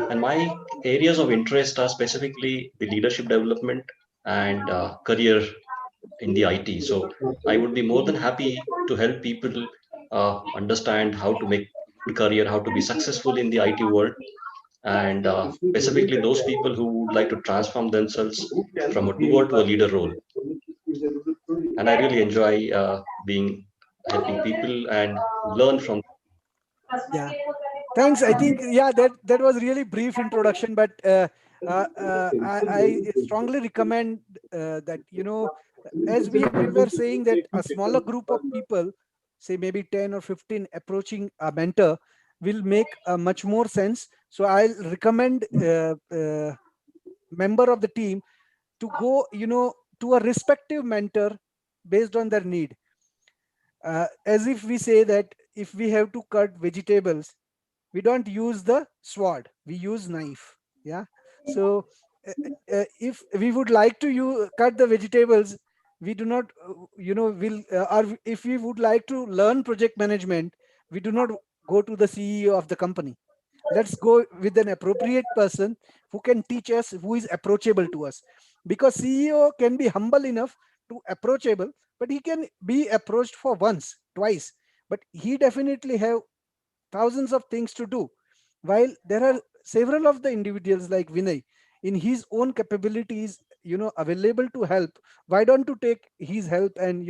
And my areas of interest are specifically the leadership development and career in the IT. So I would be more than happy to help people understand how to make good career, how to be successful in the IT world, and specifically those people who would like to transform themselves from a doer to a leader role. And I really enjoy helping people and learn from. Yeah, thanks. I think, that was really brief introduction, but I strongly recommend that, as we were saying, that a smaller group of people, say maybe 10 or 15, approaching a mentor will make much more sense. So I'll recommend member of the team to go, to a respective mentor based on their need. As if we say that if we have to cut vegetables, we don't use the sword, we use knife. Yeah. So if we would like to cut the vegetables, we do not, or if we would like to learn project management, we do not go to the CEO of the company. Let's go with an appropriate person who can teach us, who is approachable to us. Because CEO can be humble enough to approachable, but he can be approached for once, twice. But he definitely have thousands of things to do. While there are several of the individuals like Vinay, in his own capabilities, available to help. Why don't you take his help and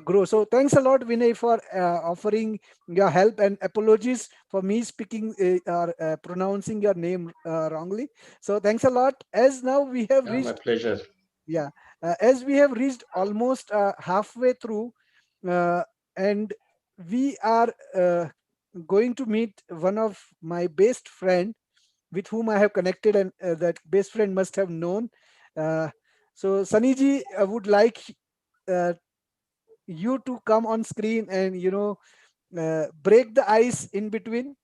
grow? So thanks a lot, Vinay, for offering your help, and apologies for me speaking or pronouncing your name wrongly. So thanks a lot. As now we have My reached, pleasure. yeah, as we have reached almost halfway through, uh, and we are going to meet one of my best friend with whom I have connected, and that best friend must have known. Uh, so Sunnyji, I would like uh, you to come on screen and break the ice in between.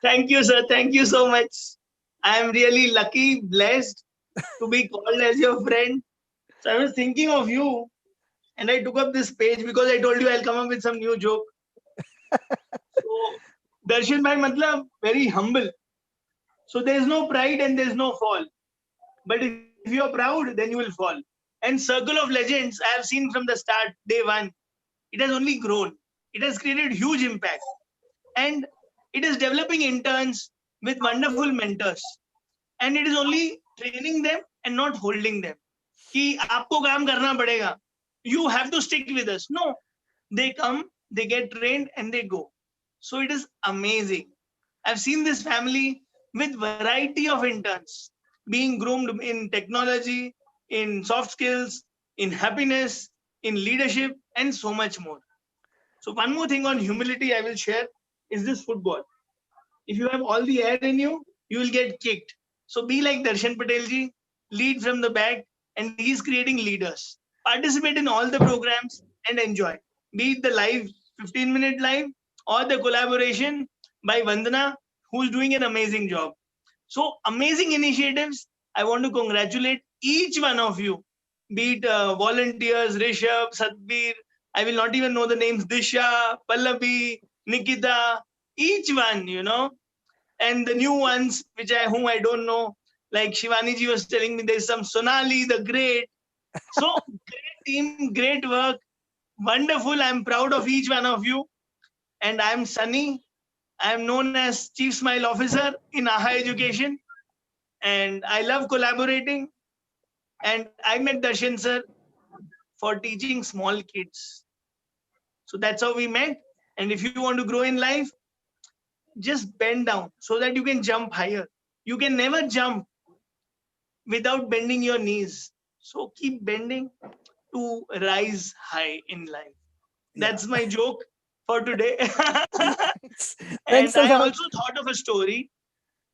Thank you, sir. Thank you so much. I am really lucky, blessed to be called as your friend. So I was thinking of you and I took up this page because I told you I'll come up with some new joke. So Darshan bhai matlab very humble. So there's no pride and there's no fall. But if you're proud, then you will fall. And Circle of Legends, I have seen from the start, day one, it has only grown. It has created huge impact. And it is developing interns with wonderful mentors. And it is only training them and not holding them. कि आपको काम करना पड़ेगा. You have to stick with us. No, they come, they get trained, and they go. So it is amazing. I've seen this family with variety of interns being groomed in technology, in soft skills, in happiness, in leadership, and so much more. So one more thing on humility I will share is this football. If you have all the air in you, you will get kicked. So be like Darshan Patelji, lead from the back, and he's creating leaders. Participate in all the programs and enjoy. Be it the live 15-minute live or the collaboration by Vandana, who's doing an amazing job. So amazing initiatives. I want to congratulate each one of you. Be it volunteers, Rishabh, Satbir. I will not even know the names. Disha, Pallavi, Nikita, each one, and the new ones whom I don't know, like Shivani ji was telling me there's some Sonali the Great. So great team, great work, wonderful. I'm proud of each one of you. And I'm Sunny. I'm known as Chief Smile Officer in AHA Education. And I love collaborating. And I met Darshan sir for teaching small kids. So that's how we met. And if you want to grow in life, just bend down so that you can jump higher. You can never jump without bending your knees. So keep bending to rise high in life. That's my joke for today. Thanks And a I lot. also thought of a story,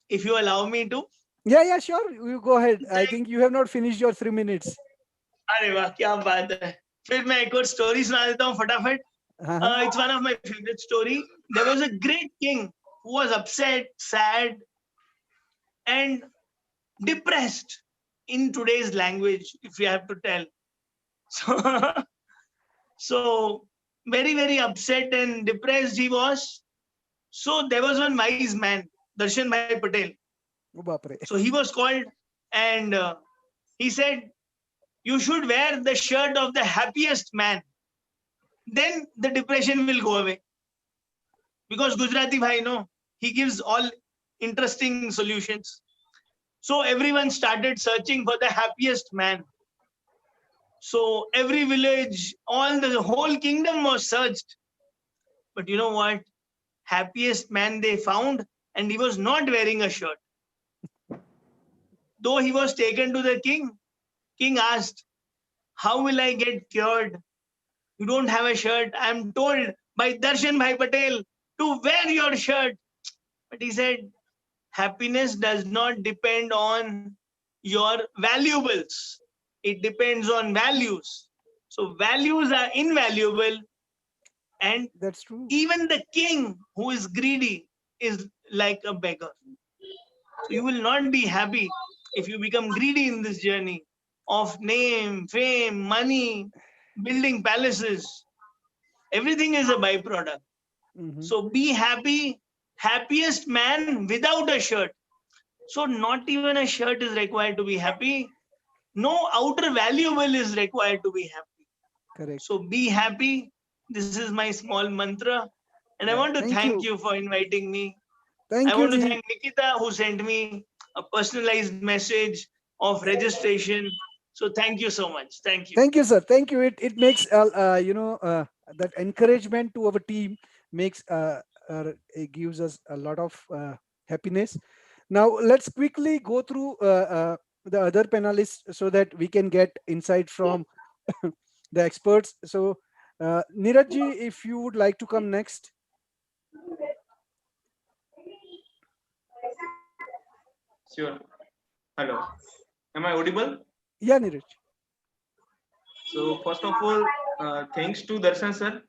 if you allow me to. Yeah, sure. You go ahead. I think you have not finished your 3 minutes. अरे वाह क्या बात है. फिर मैं एक और story सुना देता हूँ फटाफट. It's one of my favorite story. There was a great king who was upset, sad, and depressed in today's language, if you have to tell. So very, very upset and depressed he was. So there was one wise man, Darshan Bhai Patel. So he was called and he said, you should wear the shirt of the happiest man. Then the depression will go away. Because Gujarati Bhai, he gives all interesting solutions. So everyone started searching for the happiest man. So every village, the whole kingdom was searched. But you know what? Happiest man they found, and he was not wearing a shirt. Though he was taken to the king, king asked, how will I get cured? You don't have a shirt. I am told by Darshan Bhai Patel to wear your shirt. But he said, happiness does not depend on your valuables. It depends on values. So values are invaluable. And that's true. Even the king who is greedy is like a beggar. So you will not be happy if you become greedy in this journey of name, fame, money, building palaces. Everything is a byproduct. So be happy, happiest man without a shirt. So not even a shirt is required to be happy. No outer valuable is required to be happy. Correct. So be happy. This is my small mantra. And I want to thank you for inviting me. Thank I you, want to Ji. thank Nikita who sent me a personalized message of registration. So thank you so much. Thank you. Thank you, sir. Thank you. It makes that encouragement to our team makes it gives us a lot of happiness. Now let's quickly go through the other panelists so that we can get insight from the experts. So Neeraj ji, if you would like to come next. Sure. Hello. Am I audible? Yeah, Neeraj. So first of all, thanks to Darshan sir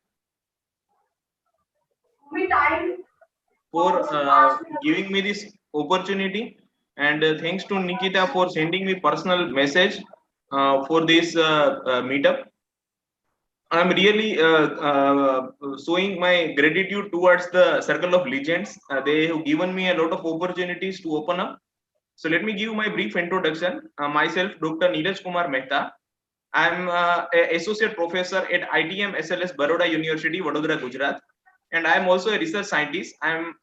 for giving me this opportunity, and thanks to Nikita for sending me personal message for this meetup. I'm really showing my gratitude towards the circle of legends. They have given me a lot of opportunities to open up. So let me give my brief introduction. Myself, Dr. Neeraj Kumar Mehta. I'm an associate professor at ITM SLS Baroda University, Vadodara, Gujarat. And I'm also a research scientist. I'm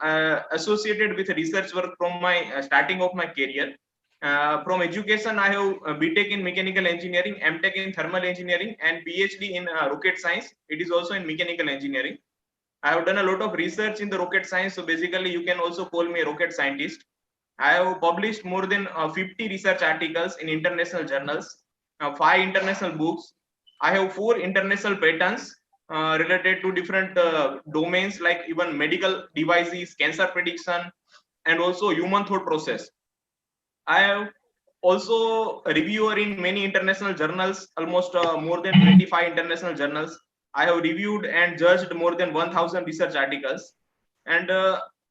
associated with research work from my starting of my career. From education, I have BTech in mechanical engineering, MTech in thermal engineering, and PhD in rocket science. It is also in mechanical engineering. I have done a lot of research in the rocket science. So basically, you can also call me a rocket scientist. I have published more than 50 research articles in international journals, 5 international books. I have 4 international patents related to different domains like even medical devices, cancer prediction, and also human thought process. I have also a reviewer in many international journals, almost more than 25 international journals. I have reviewed and judged more than 1,000 research articles, and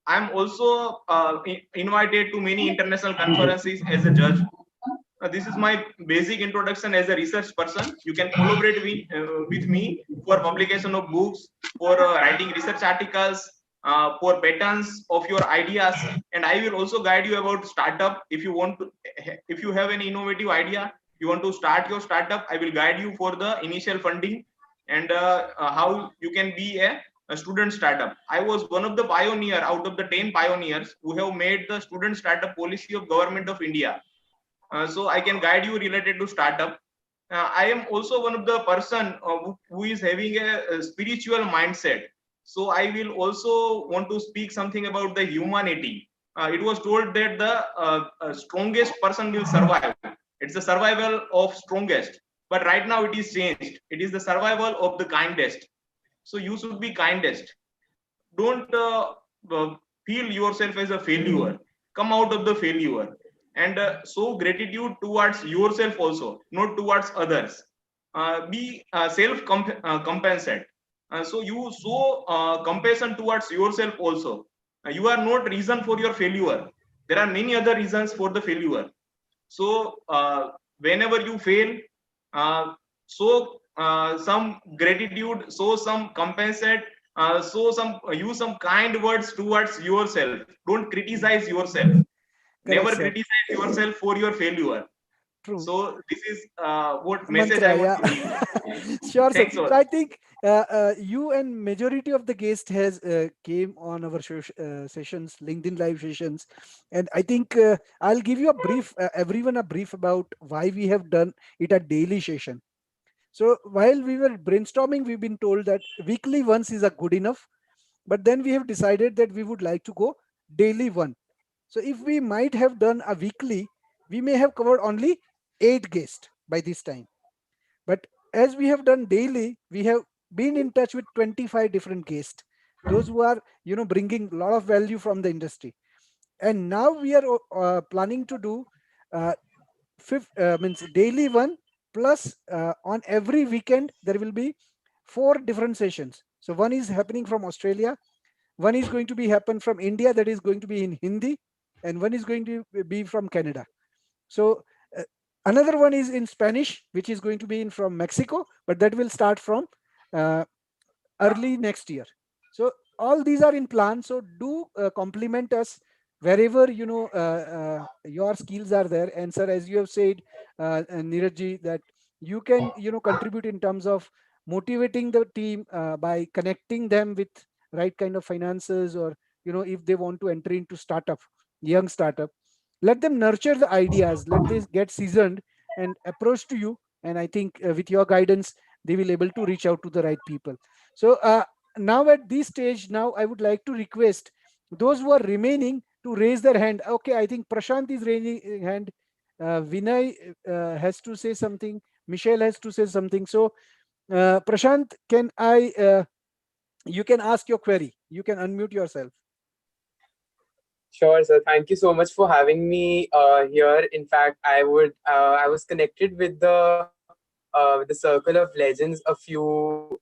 I'm also invited to many international conferences as a judge. This is my basic introduction as a research person. You can collaborate with me for publication of books, for writing research articles, for patents of your ideas, and I will also guide you about startup. If you want to, if you have any innovative idea, you want to start your startup, I will guide you for the initial funding and how you can be a student startup. I was one of the pioneer out of the 10 pioneers who have made the student startup policy of Government of India. So I can guide you related to startup. I am also one of the person who is having a spiritual mindset. So I will also want to speak something about the humanity. It was told that the strongest person will survive. It's the survival of strongest. But right now it is changed. It is the survival of the kindest. So you should be kindest. Don't feel yourself as a failure. Come out of the failure and show gratitude towards yourself also, not towards others. Be self compensate. So you show compassion towards yourself also. You are not reason for your failure. There are many other reasons for the failure. So whenever you fail, show some gratitude, show some compensate, show some use some kind words towards yourself. Don't criticize yourself. Never Correct, sir. criticize yourself for your failure. True. So this is what message Mantra, I want yeah. to give. Sure, sir. Thanks all. So I think you and majority of the guests has came on our sessions, LinkedIn live sessions, and I think I'll give you a brief, everyone a brief about why we have done it a daily session. So while we were brainstorming, we've been told that weekly once is a good enough, but then we have decided that we would like to go daily one. So if we might have done a weekly, we may have covered only 8 guests by this time. But as we have done daily, we have been in touch with 25 different guests, those who are bringing a lot of value from the industry. And now we are planning to do means daily one plus on every weekend there will be 4 different sessions. So one is happening from Australia, one is going to be happen from India, that is going to be in Hindi, and one is going to be from Canada. So another one is in Spanish, which is going to be in from Mexico, but that will start from early next year. So all these are in plan. So do compliment us wherever your skills are there. And sir, as you have said, Neeraj, that you can contribute in terms of motivating the team by connecting them with right kind of finances, or if they want to enter into startup, young startup, let them nurture the ideas, let this get seasoned and approach to you. And I think with your guidance, they will able to reach out to the right people. So now at this stage, now I would like to request those who are remaining to raise their hand. Okay, I think Prashant is raising hand. Vinay has to say something. Michelle has to say something. So Prashant, can I? You can ask your query. You can unmute yourself. Sure, sir. Thank you so much for having me here. In fact, I was connected with the Circle of Legends a few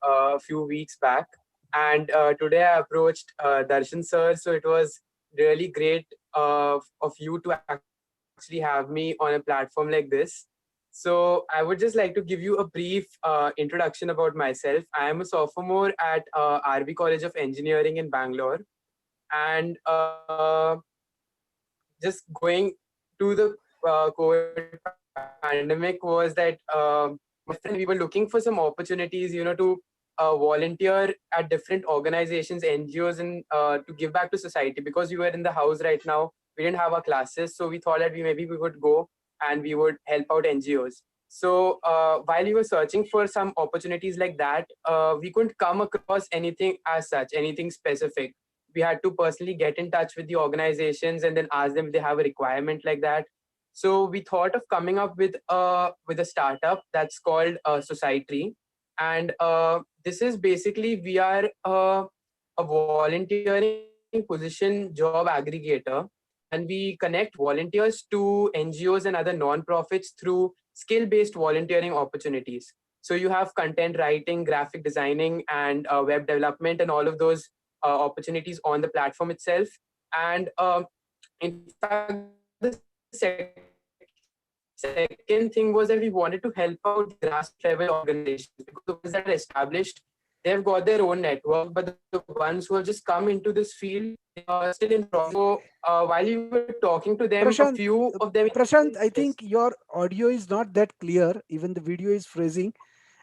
weeks back, and today I approached Darshan sir. So it was really great of you to actually have me on a platform like this. So I would just like to give you a brief introduction about myself. I am a sophomore at RB College of Engineering in Bangalore, and just going to the COVID pandemic was that my friend and I, we were looking for some opportunities, to volunteer at different organizations, NGOs, and to give back to society, because we were in the house right now. We didn't have our classes, so we thought that we would go and we would help out NGOs. So while we were searching for some opportunities like that, we couldn't come across anything as such, anything specific. We had to personally get in touch with the organizations and then ask them if they have a requirement like that. So we thought of coming up with a startup that's called Society, and this is basically, we are a volunteering position job aggregator, and we connect volunteers to NGOs and other non-profits through skill-based volunteering opportunities. So you have content writing, graphic designing, and web development, and all of those opportunities on the platform itself. And in fact, the second thing was that we wanted to help out the grassroots level organizations, because the ones that are established, they've got their own network, but the ones who have just come into this field, they are still in process. So while you were talking to them, a few of them. Prashant, I think your audio is not that clear. Even the video is freezing.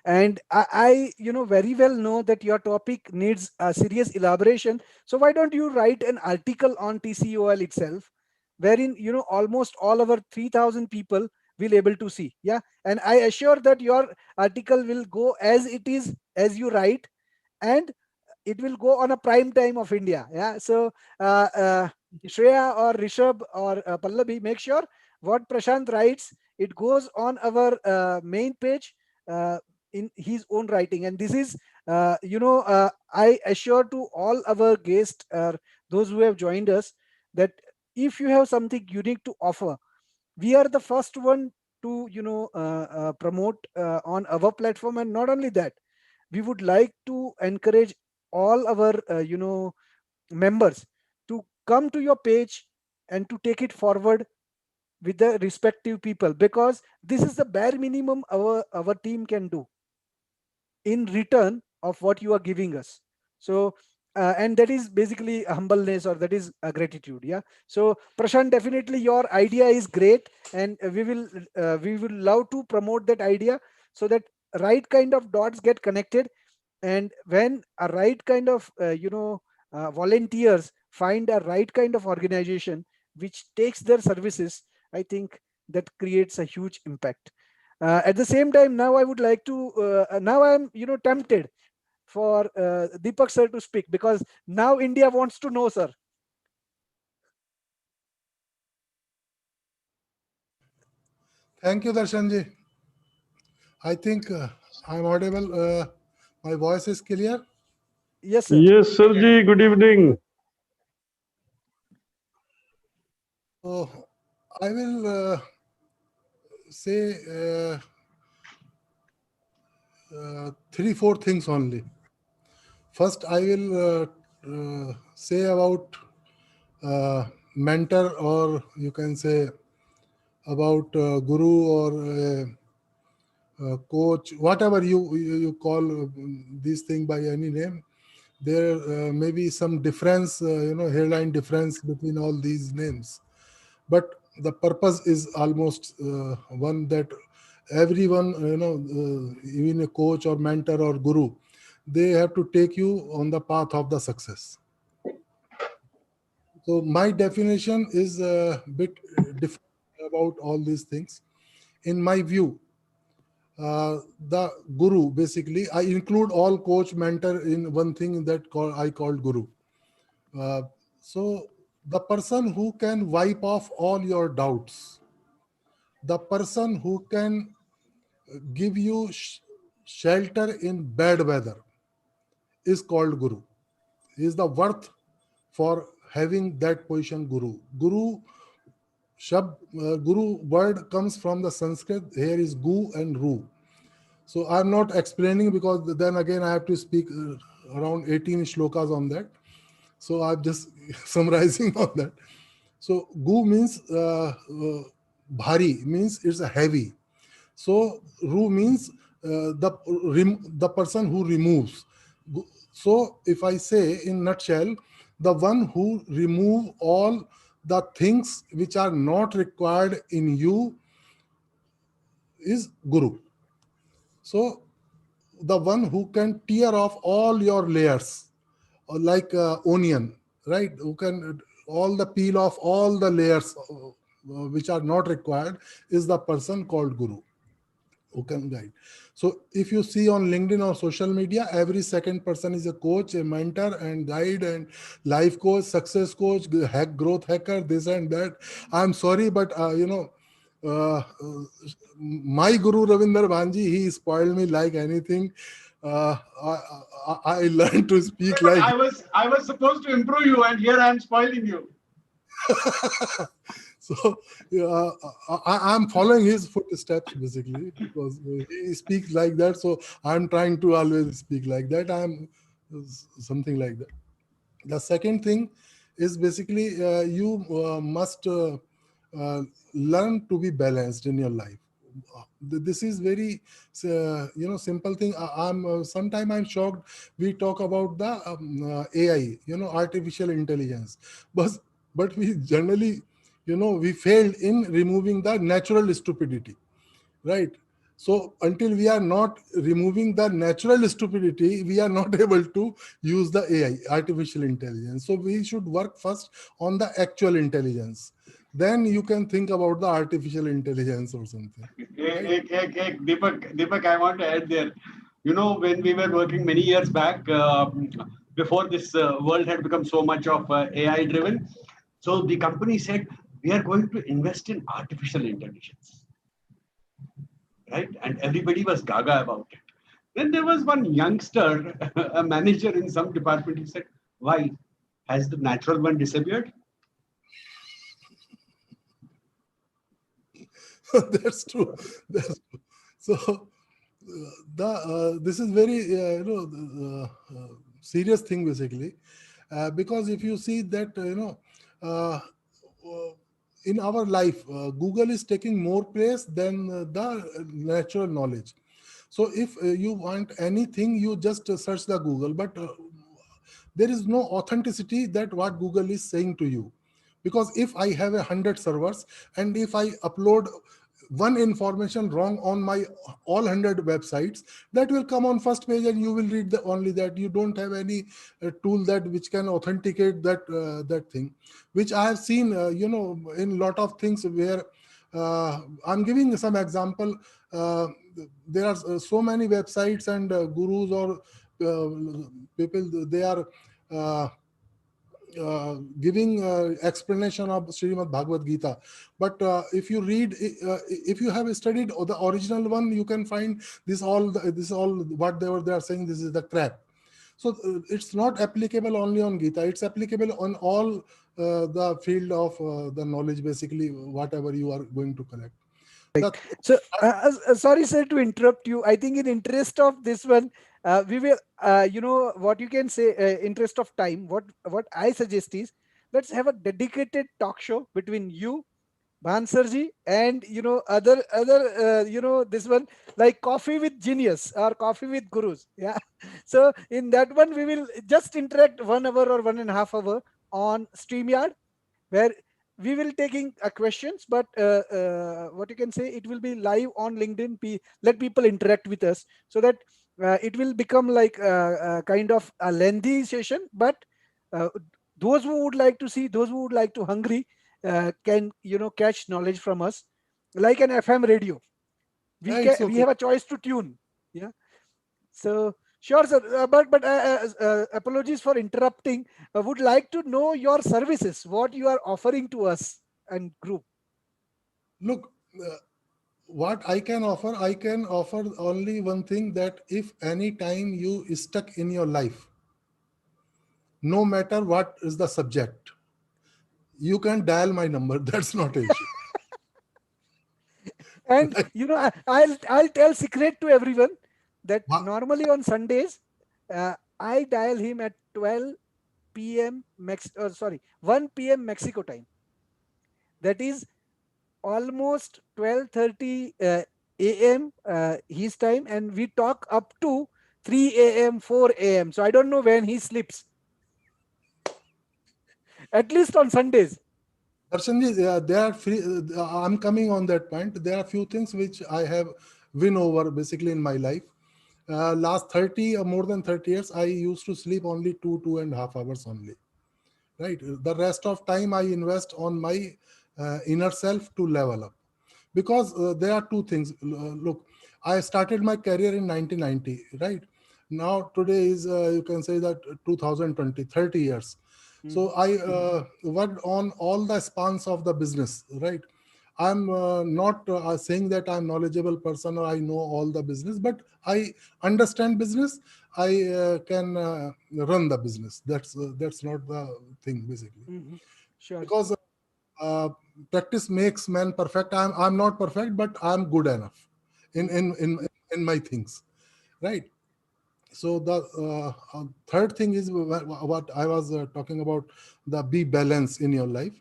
And I very well know that your topic needs a serious elaboration. So why don't you write an article on TCOL itself, wherein almost all our 3,000 people will able to see. Yeah, and I assure that your article will go as it is, as you write, and it will go on a prime time of India. Yeah. So Shreya or Rishabh or Pallavi, make sure what Prashant writes, it goes on our main page in his own writing. And this is, I assure to all our guests, those who have joined us, that if you have something unique to offer, we are the first one to promote on our platform. And not only that, we would like to encourage all our members to come to your page and to take it forward with the respective people, because this is the bare minimum our team can do in return of what you are giving us. So and that is basically a humbleness, or that is a gratitude. Yeah. So Prashant, definitely your idea is great, and we will love to promote that idea, so that right kind of dots get connected. And when a right kind of volunteers find a right kind of organization which takes their services, I think that creates a huge impact. At the same time, now I would like to now I'm tempted for Deepak sir to speak, because now India wants to know, sir. Thank you, Darshanji. I think I'm audible. My voice is clear. Yes, sir. Yes, sir ji. Good evening. So I will say 3-4 things only. First, I will say about mentor, or you can say about guru, or coach, whatever you call this thing by any name. There may be some difference, hairline difference between all these names, but the purpose is almost one, that everyone, even a coach or mentor or guru, they have to take you on the path of the success. So my definition is a bit different about all these things. In my view, the guru, basically, I include all coach, mentor in one thing that I called guru. Uh, so the person who can wipe off all your doubts, the person who can give you shelter in bad weather, is called guru. He is the worth for having that position, guru. Guru word comes from the Sanskrit. Here is gu and ru. So I'm not explaining, because then again I have to speak around 18 shlokas on that. So I'm just summarizing on that. So gu means bhari, means it's a heavy. So ru means the person who removes. So if I say in nutshell, the one who remove all the things which are not required in you is guru. So the one who can tear off all your layers, like onion, right? Who can all the peel off all the layers which are not required, is the person called guru, who can guide. So if you see on LinkedIn or social media, every second person is a coach, a mentor and guide and life coach, success coach, growth hacker, this and that. I'm sorry, but my guru Ravinder Bhanji, he spoiled me like anything. I learned to speak like. I was supposed to improve you, and here I am spoiling you. So I'm following his footsteps, basically, because he speaks like that. So I'm trying to always speak like that. I'm something like that. The second thing is basically you must learn to be balanced in your life. This is very simple thing. I'm Sometimes I'm shocked. We talk about the AI, artificial intelligence, but we generally, we failed in removing the natural stupidity, right? So until we are not removing the natural stupidity, we are not able to use the AI, artificial intelligence. So we should work first on the actual intelligence. Then you can think about the artificial intelligence or something. Deepak, I want to add there. When we were working many years back, before this world had become so much of AI driven, so the company said, we are going to invest in artificial intelligence, right? And everybody was gaga about it. Then there was one youngster, a manager in some department. He said, why? Has the natural one disappeared? That's true. That's true. So this is very serious thing, basically, because if you see that uh, in our life, Google is taking more place than the natural knowledge. So if you want anything, you just search the Google, but there is no authenticity that what Google is saying to you. Because if I have 100 servers, and if I upload one information wrong on my all 100 websites, that will come on first page and you will read only that. You don't have any tool that which can authenticate that thing, which I have seen in lot of things where I'm giving some example. There are so many websites and gurus or people, they are giving explanation of Srimad Bhagavad Gita. But if you read, if you have studied the original one, you can find this all what they are saying. This is the crap. So it's not applicable only on Gita. It's applicable on all the field of the knowledge, basically, whatever you are going to collect. So sorry, sir, to interrupt you. I think in interest of this one, we will, what you can say, interest of time. What I suggest is, let's have a dedicated talk show between you Bansarji, and other this one, like coffee with genius or coffee with gurus. Yeah. So in that one we will just interact 1 hour or 1.5 hour on StreamYard, where we will taking questions, but what you can say, it will be live on LinkedIn. Let people interact with us, so that it will become like kind of a lengthy session, but uh, those who would like to see, those who would like to hungry, can catch knowledge from us, like an FM radio. We Yeah, can, it's we okay. have a choice to tune. Yeah. So sure, sir. But apologies for interrupting. I would like to know your services, what you are offering to us and group. Look, what I can offer only one thing, that if any time you stuck in your life, no matter what is the subject, you can dial my number. That's not an issue. And I'll tell secret to everyone that Wha- normally on Sundays, I dial him at 12 p.m. 1 p.m. Mexico time. That is almost 12:30 a.m. His time, and we talk up to 3 a.m., 4 a.m. So I don't know when he sleeps, at least on Sundays. Darshanji, there are free, I'm coming on that point. There are few things which I have win over basically in my life. Last 30 or more than 30 years, I used to sleep only 2.5 hours only. Right. The rest of time I invest on my inner self to level up. Because there are two things. Look, I started my career in 1990, right? Now today is, you can say that 2020, 30 years. So I worked on all the spans of the business, right? I'm not saying that I'm knowledgeable person or I know all the business, but I understand business. I can run the business. That's not the thing basically. Sure. Because uh, practice makes man perfect. I'm not perfect, but I'm good enough in my things, right? So the third thing is what I was talking about, the be balance in your life.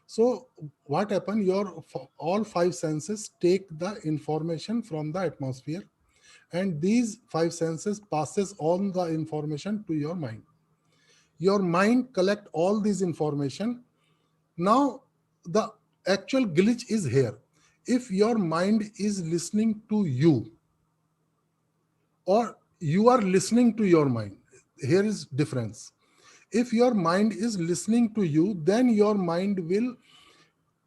So what happened, your all five senses take the information from the atmosphere, and these five senses passes on the information to your mind. Your mind collect all these information. Now the actual glitch is here. If your mind is listening to you, or you are listening to your mind, here is difference. If your mind is listening to you, then your mind will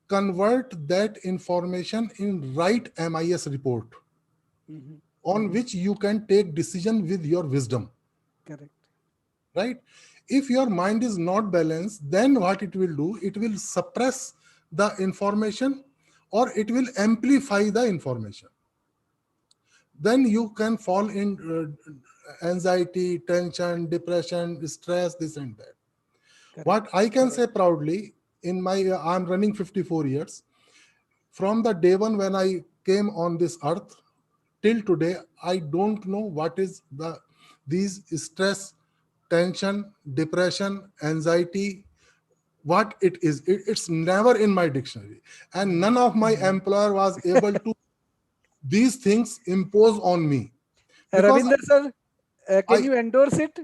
convert that information in right MIS report, on which you can take decision with your wisdom, Correct. right? If your mind is not balanced, then what it will do, it will suppress the information, or it will amplify the information. Then you can fall in anxiety, tension, depression, stress, this and that. Correct. What I can say proudly, in my I'm running 54 years. From the day one when I came on this earth till today, I don't know what is these stress, tension, depression, anxiety, what it is. It's never in my dictionary, and none of my employer was able to these things impose on me, because Ravinder sir, can I you endorse it?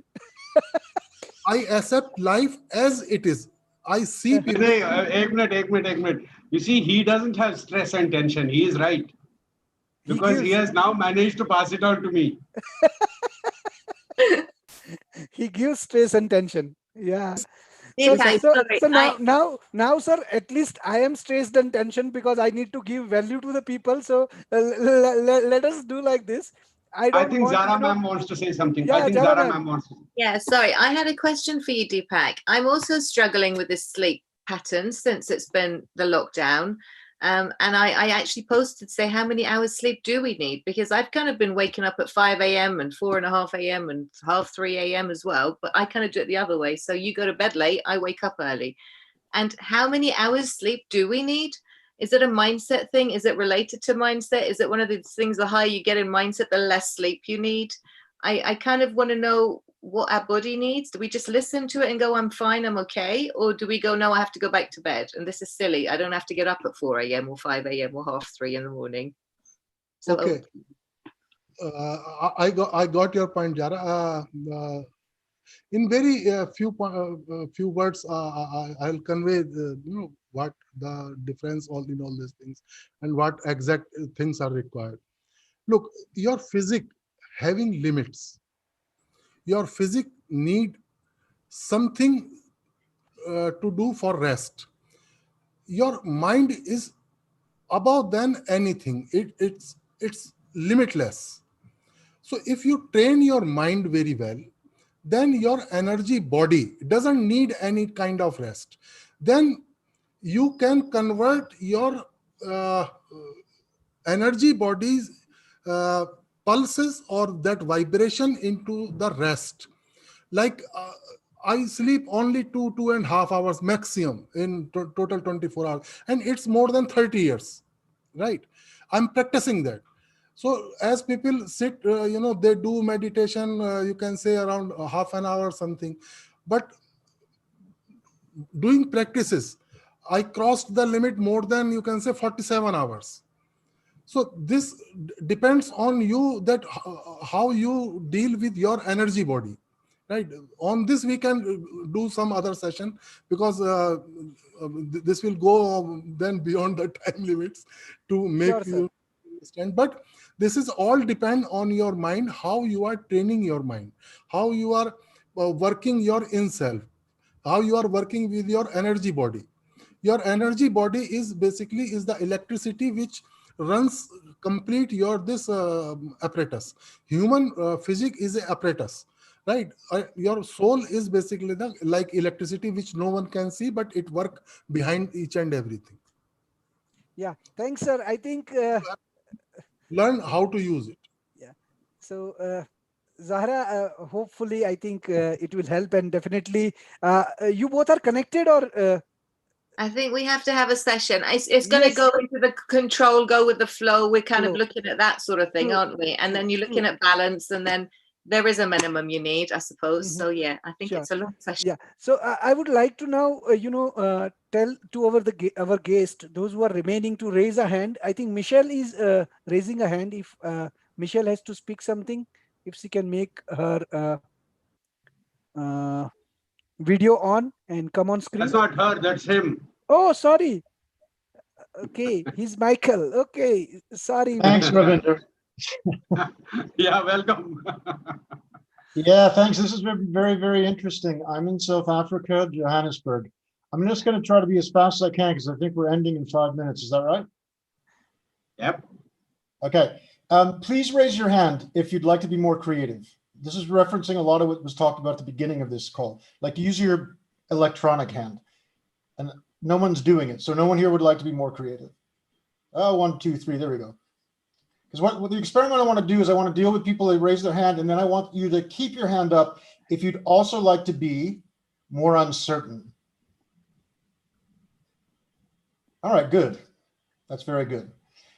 I accept life as it is. I see people. नहीं, एक minute. You see, he doesn't have stress and tension. He is right. He Because he gives. has now managed to pass it on to me. He gives stress and tension. Yeah. So, Deepak, so, sorry, so now, sir, at least I am stressed and tension because I need to give value to the people. So let us do like this. I I don't think want, Zara ma'am wants to say something. I yeah, think Jara Zara ma'am. ma'am wants to. Yeah, sorry. I had a question for you, Deepak. I'm also struggling with this sleep pattern since it's been the lockdown. And I actually posted to say, how many hours sleep do we need? Because I've kind of been waking up at 5 a.m. and 4.5 a.m. and half 3 a.m. as well. But I kind of do it the other way. So you go to bed late, I wake up early. And how many hours sleep do we need? Is it a mindset thing? Is it related to mindset? Is it one of these things, the higher you get in mindset, the less sleep you need? I kind of want to know what our body needs? Do we just listen to it and go, I'm fine, I'm okay? Or do we go, no, I have to go back to bed and this is silly. I don't have to get up at 4 a.m. or 5 a.m. or 3:30 in the morning. So Okay. I got your point, Jara. In very few words, I'll convey what the difference in all these things and what exact things are required. Look, your physique having limits. Your physique need something to do for rest. Your mind is above than anything. It's limitless. So if you train your mind very well, then your energy body doesn't need any kind of rest. Then you can convert your uh, energy body's pulses or that vibration into the rest. Like I sleep only 2.5 hours maximum in total 24 hours, and it's more than 30 years, right? I'm practicing that. So as people sit, they do meditation, you can say around half an hour or something. But doing practices, I crossed the limit more than, you can say, 47 hours. So this depends on you, that how you deal with your energy body, right? On this we can do some other session, because this will go then beyond the time limits to make Sure, you understand. But this is all depend on your mind, how you are training your mind, how you are working your in self, how you are working with your energy body. Your energy body is basically is the electricity which runs complete your this apparatus. Human physics is a apparatus, right? Your soul is basically the like electricity which no one can see, but it work behind each and everything. Yeah, thanks, sir. I think Learn how to use it. yeah. So Zahra, hopefully, I think it will help, and definitely, you both are connected, or I think we have to have a session. It's going to yes, go into the control, go with the flow. We're kind of Flow. looking at that sort of thing, True, aren't we? And true, then you're looking true. at balance, and then there is a minimum you need, I suppose. Mhm. So yeah, I think Sure. it's a long session. Yeah. So I would like to now, tell to our guest, those who are remaining, to raise a hand. I think Michelle is raising a hand. If Michelle has to speak something, if she can make her uh, video on and come on That's screen. not her, that's him. Oh, sorry. Okay, he's Michael. Okay, sorry. Thanks, Ravinder. Yeah, welcome. Yeah, thanks. This has been very, very interesting. I'm in South Africa, Johannesburg. I'm just going to try to be as fast as I can because I think we're ending in 5 minutes. Is that right? Yep. Okay. Please raise your hand if you'd like to be more creative. This is referencing a lot of what was talked about at the beginning of this call. Like, use your electronic hand. And no one's doing it. So no one here would like to be more creative. Oh, 1, 2, 3. There we go. Because what the experiment I want to do is I want to deal with people that raise their hand, and then I want you to keep your hand up if you'd also like to be more uncertain. All right, good. That's very good.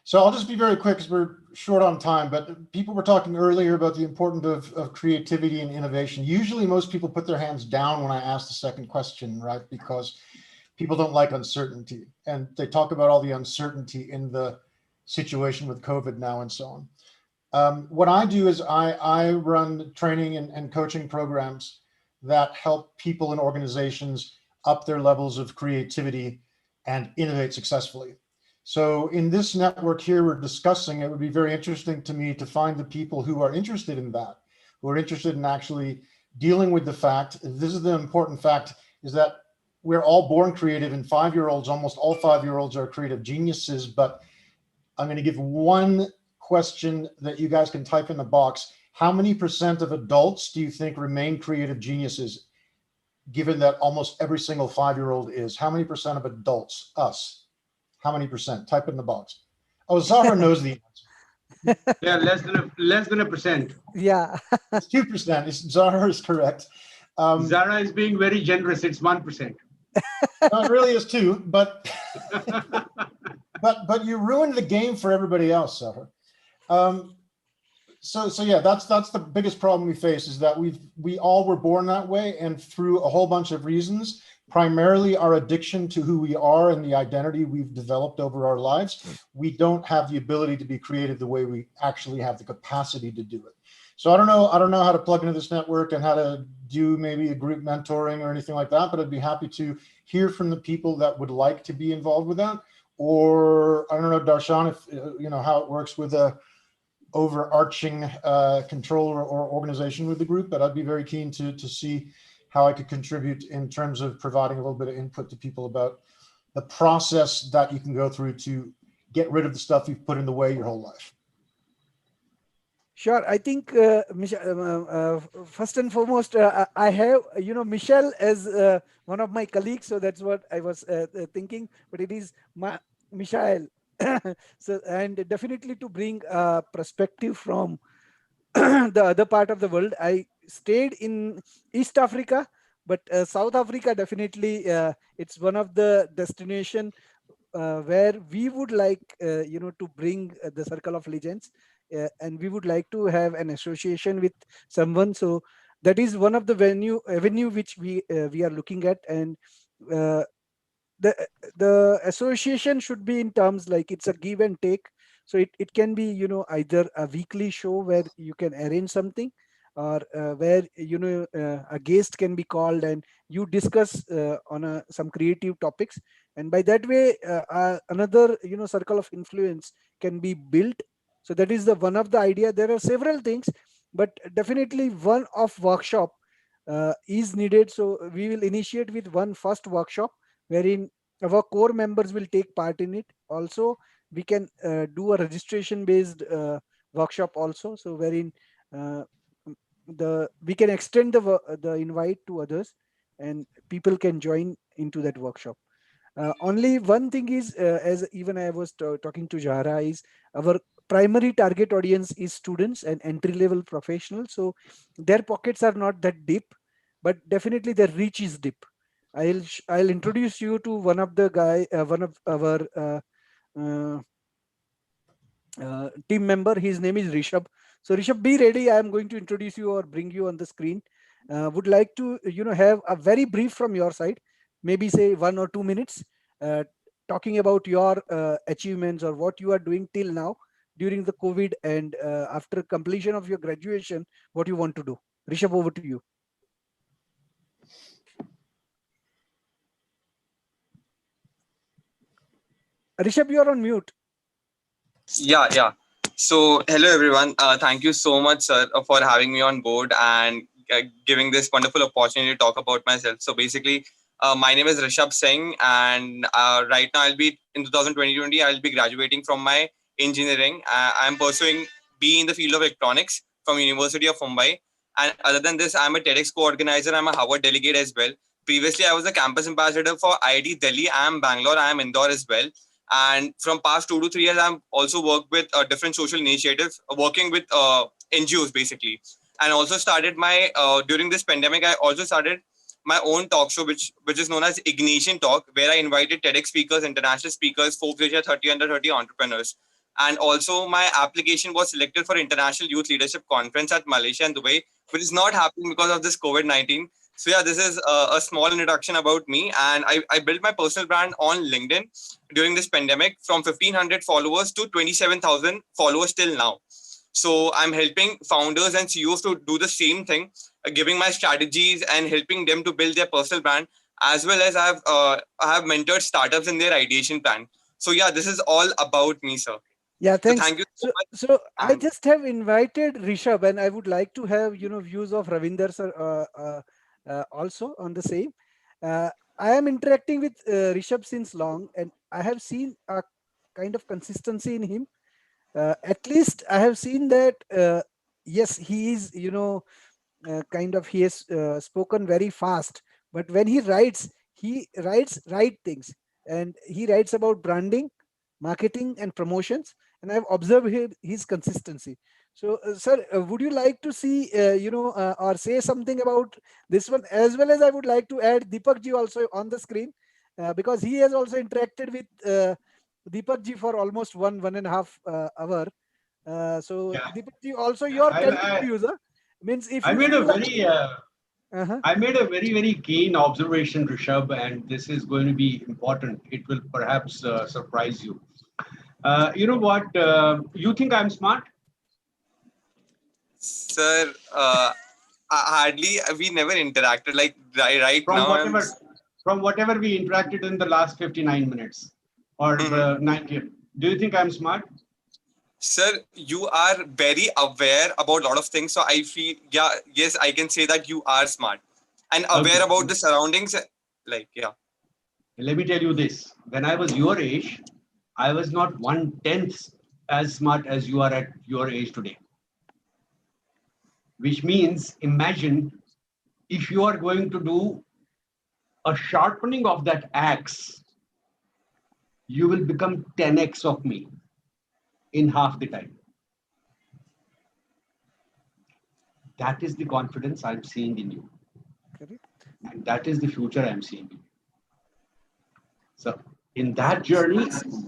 So I'll just be very quick because we're short on time, but people were talking earlier about the importance of creativity and innovation. Usually most people put their hands down when I ask the second question, right? Because people don't like uncertainty, and they talk about all the uncertainty in the situation with COVID now and so on. What I do is I run training and coaching programs that help people and organizations up their levels of creativity and innovate successfully. So in this network here we're discussing, it would be very interesting to me to find the people who are interested in that, who are interested in actually dealing with the fact, this is the important fact, is that we're all born creative, and 5-year-olds, almost all 5-year-olds are creative geniuses. But I'm going to give one question that you guys can type in the box. How many % of adults do you think remain creative geniuses, given that almost every single 5-year-old is? How many % of adults, us? How many %? Type it in the box. Oh, Zahra knows the answer. Yeah, less than a percent. Yeah. It's 2%. Zahra is correct. Zara is being very generous. It's 1%. No, it really is 2, but but you ruined the game for everybody else, Zahra. so yeah, that's the biggest problem we face, is that we all were born that way, and through a whole bunch of reasons, primarily our addiction to who we are and the identity we've developed over our lives, we don't have the ability to be creative the way we actually have the capacity to do it. So I don't know how to plug into this network and how to do maybe a group mentoring or anything like that, but I'd be happy to hear from the people that would like to be involved with that. Or I don't know, Darshan, if you know how it works with a overarching controller or organization with the group, but I'd be very keen to see how I could contribute in terms of providing a little bit of input to people about the process that you can go through to get rid of the stuff you've put in the way your whole life. Sure. I think, first and foremost, I have, Michelle as one of my colleagues. So that's what I was thinking, but it is Michelle. So, and definitely to bring perspective from the other part of the world. I stayed in East Africa, but South Africa, definitely, it's one of the destination where we would like, to bring the Circle of Legends. And we would like to have an association with someone. So that is one of the avenue which we are looking at. And the association should be in terms like it's a give and take. So it can be, either a weekly show where you can arrange something, or where, a guest can be called and you discuss on some creative topics. And by that way, another, circle of influence can be built. So that is the one of the idea. There are several things, but definitely one of workshop is needed. So we will initiate with one first workshop wherein our core members will take part in it. Also, we can do a registration based workshop also. So wherein uh, we can extend the invite to others, and people can join into that workshop. Only one thing is, as even I was talking to Jara, is our primary target audience is students and entry level professionals. So their pockets are not that deep, but definitely their reach is deep. I'll introduce you to one of the one of our uh, team member. His name is Rishabh. So Rishabh, be ready. I am going to introduce you or bring you on the screen. Would like to have a very brief from your side, maybe say 1 or 2 minutes, talking about your achievements or what you are doing till now during the COVID, and after completion of your graduation, what you want to do. Rishabh, over to you. Rishabh, you are on mute. Yeah. So, hello everyone. Thank you so much, sir, for having me on board and giving this wonderful opportunity to talk about myself. So, basically, my name is Rishabh Singh, and right now I'll be in 2020. I'll be graduating from my engineering. I'm pursuing B in the field of electronics from University of Mumbai. And other than this, I'm a TEDx co-organizer. I'm a Harvard delegate as well. Previously, I was a campus ambassador for IIT Delhi. I am Bangalore. I am Indore as well. And from past 2 to 3 years, I've also worked with different social initiatives, working with NGOs basically. And also started my during this pandemic, I also started my own talk show, which is known as Ignition Talk, where I invited TEDx speakers, international speakers, folks which are 30 under 30 entrepreneurs. And also my application was selected for International Youth Leadership Conference at Malaysia and Dubai, which is not happening because of this COVID-19. So yeah, this is a small introduction about me. And I built my personal brand on LinkedIn during this pandemic from 1,500 followers to 27,000 followers till now. So I'm helping founders and CEOs to do the same thing, giving my strategies and helping them to build their personal brand, as well as I have mentored startups in their ideation plan. So yeah, this is all about me, sir. Yeah, thanks. So thank you so much. So I just have invited Rishabh, and I would like to have views of Ravinder sir also on the same. I am interacting with Rishabh since long, and I have seen a kind of consistency in him. At least I have seen that yes, he is kind of, he has spoken very fast, but when he writes right things, and he writes about branding, marketing and promotions, and I've observed his consistency. So sir, would you like to see or say something about this one, as well as I would like to add Deepak ji also on the screen, because he has also interacted with Deepak ji for almost 1.5 hour. So Yeah. Deepak, also your content user means if I you made a feel like very I made a very keen observation, Rishabh, and this is going to be important. It will perhaps surprise you. You know what? You think I'm smart? Sir, hardly we never interacted. Like right From now, I'm. whatever we interacted in the last 59 minutes or 90. Do you think I'm smart? Sir, you are very aware about a lot of things. So I feel, yeah, yes, I can say that you are smart and aware Okay. about the surroundings. Like, yeah. Let me tell you this. When I was your age, I was not 1/10 as smart as you are at your age today. Which means, imagine if you are going to do a sharpening of that axe, you will become 10x of me in half the time. That is the confidence I'm seeing in you. Correct. And that is the future I'm seeing in you. So in that journey,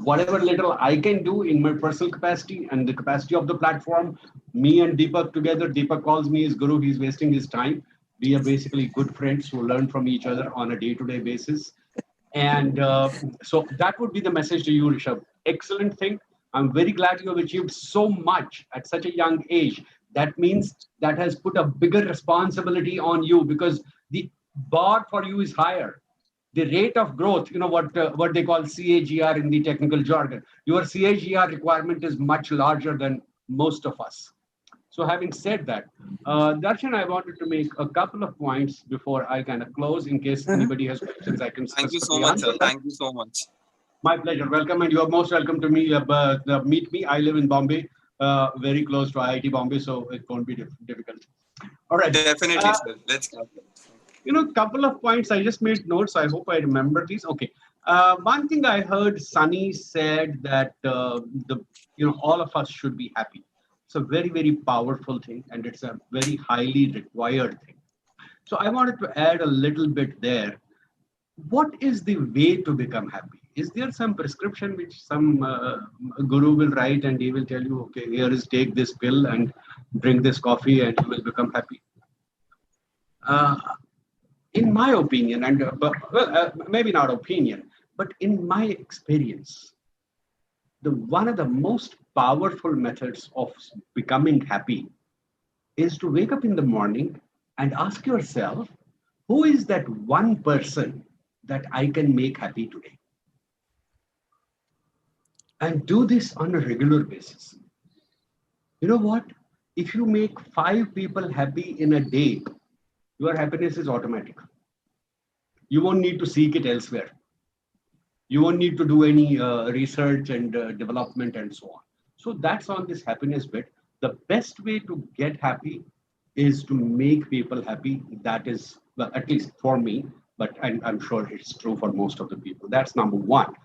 whatever little I can do in my personal capacity and the capacity of the platform, me and Deepak together, Deepak calls me his guru, he's wasting his time. We are basically good friends who learn from each other on a day-to-day basis. And so that would be the message to you, Rishabh. Excellent thing. I'm very glad you have achieved so much at such a young age. That means that has put a bigger responsibility on you because the bar for you is higher. The rate of growth, you know what they call CAGR in the technical jargon. Your CAGR requirement is much larger than most of us. So having said that, Darshan, I wanted to make a couple of points before I kind of close. In case anybody has questions, I can Thank you so specifically much, answer sir. them. Thank you so much. My pleasure. Welcome, and you are most welcome to me. Meet me. I live in Bombay, very close to IIT Bombay, so it won't be difficult. All right. Definitely, sir. Let's go. You know, a couple of points. I just made notes. I hope I remember these. Okay. One thing I heard Sunny said that all of us should be happy. It's a very powerful thing, and it's a very highly required thing. So I wanted to add a little bit there. What is the way to become happy? Is there some prescription which some guru will write and he will tell you, okay, here is take this pill and drink this coffee and you will become happy? In my opinion, and maybe not opinion, but in my experience, one of the most powerful methods of becoming happy is to wake up in the morning and ask yourself, who is that one person that I can make happy today? And do this on a regular basis. You know what? If you make 5 people happy in a day, your happiness is automatic. You won't need to seek it elsewhere. You won't need to do any research and development and so on. So that's on this happiness bit. The best way to get happy is to make people happy. That is, well, at least for me, but I'm sure it's true for most of the people. That's number one.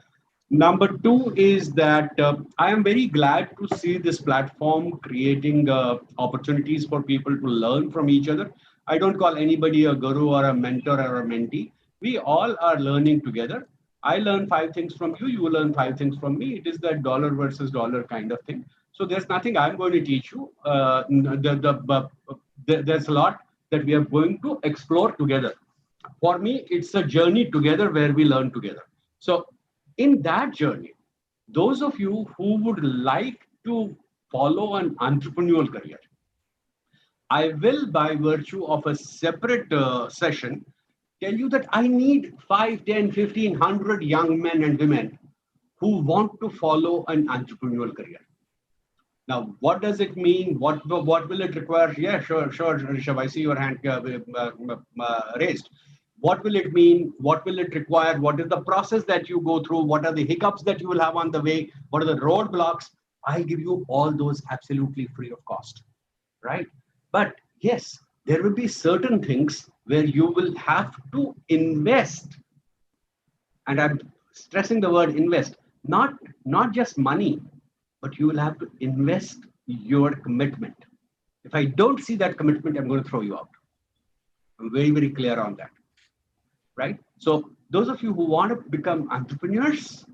Number two is that I am very glad to see this platform creating opportunities for people to learn from each other. I don't call anybody a guru or a mentor or a mentee. We all are learning together. I learn 5 things from you, you learn 5 things from me. It is that dollar versus dollar kind of thing. So there's nothing I'm going to teach you. There's a lot that we are going to explore together. For me, it's a journey together where we learn together. So in that journey, those of you who would like to follow an entrepreneurial career, I will, by virtue of a separate session, tell you that I need 5, 10, 15, 100 young men and women who want to follow an entrepreneurial career. Now, what does it mean? What will it require? Yeah, sure, Rishabh, I see your hand raised. What will it mean? What will it require? What is the process that you go through? What are the hiccups that you will have on the way? What are the roadblocks? I'll give you all those absolutely free of cost, right? But yes, there will be certain things where you will have to invest. And I'm stressing the word invest, not just money, but you will have to invest your commitment. If I don't see that commitment, I'm going to throw you out. I'm very clear on that, right? So those of you who want to become entrepreneurs,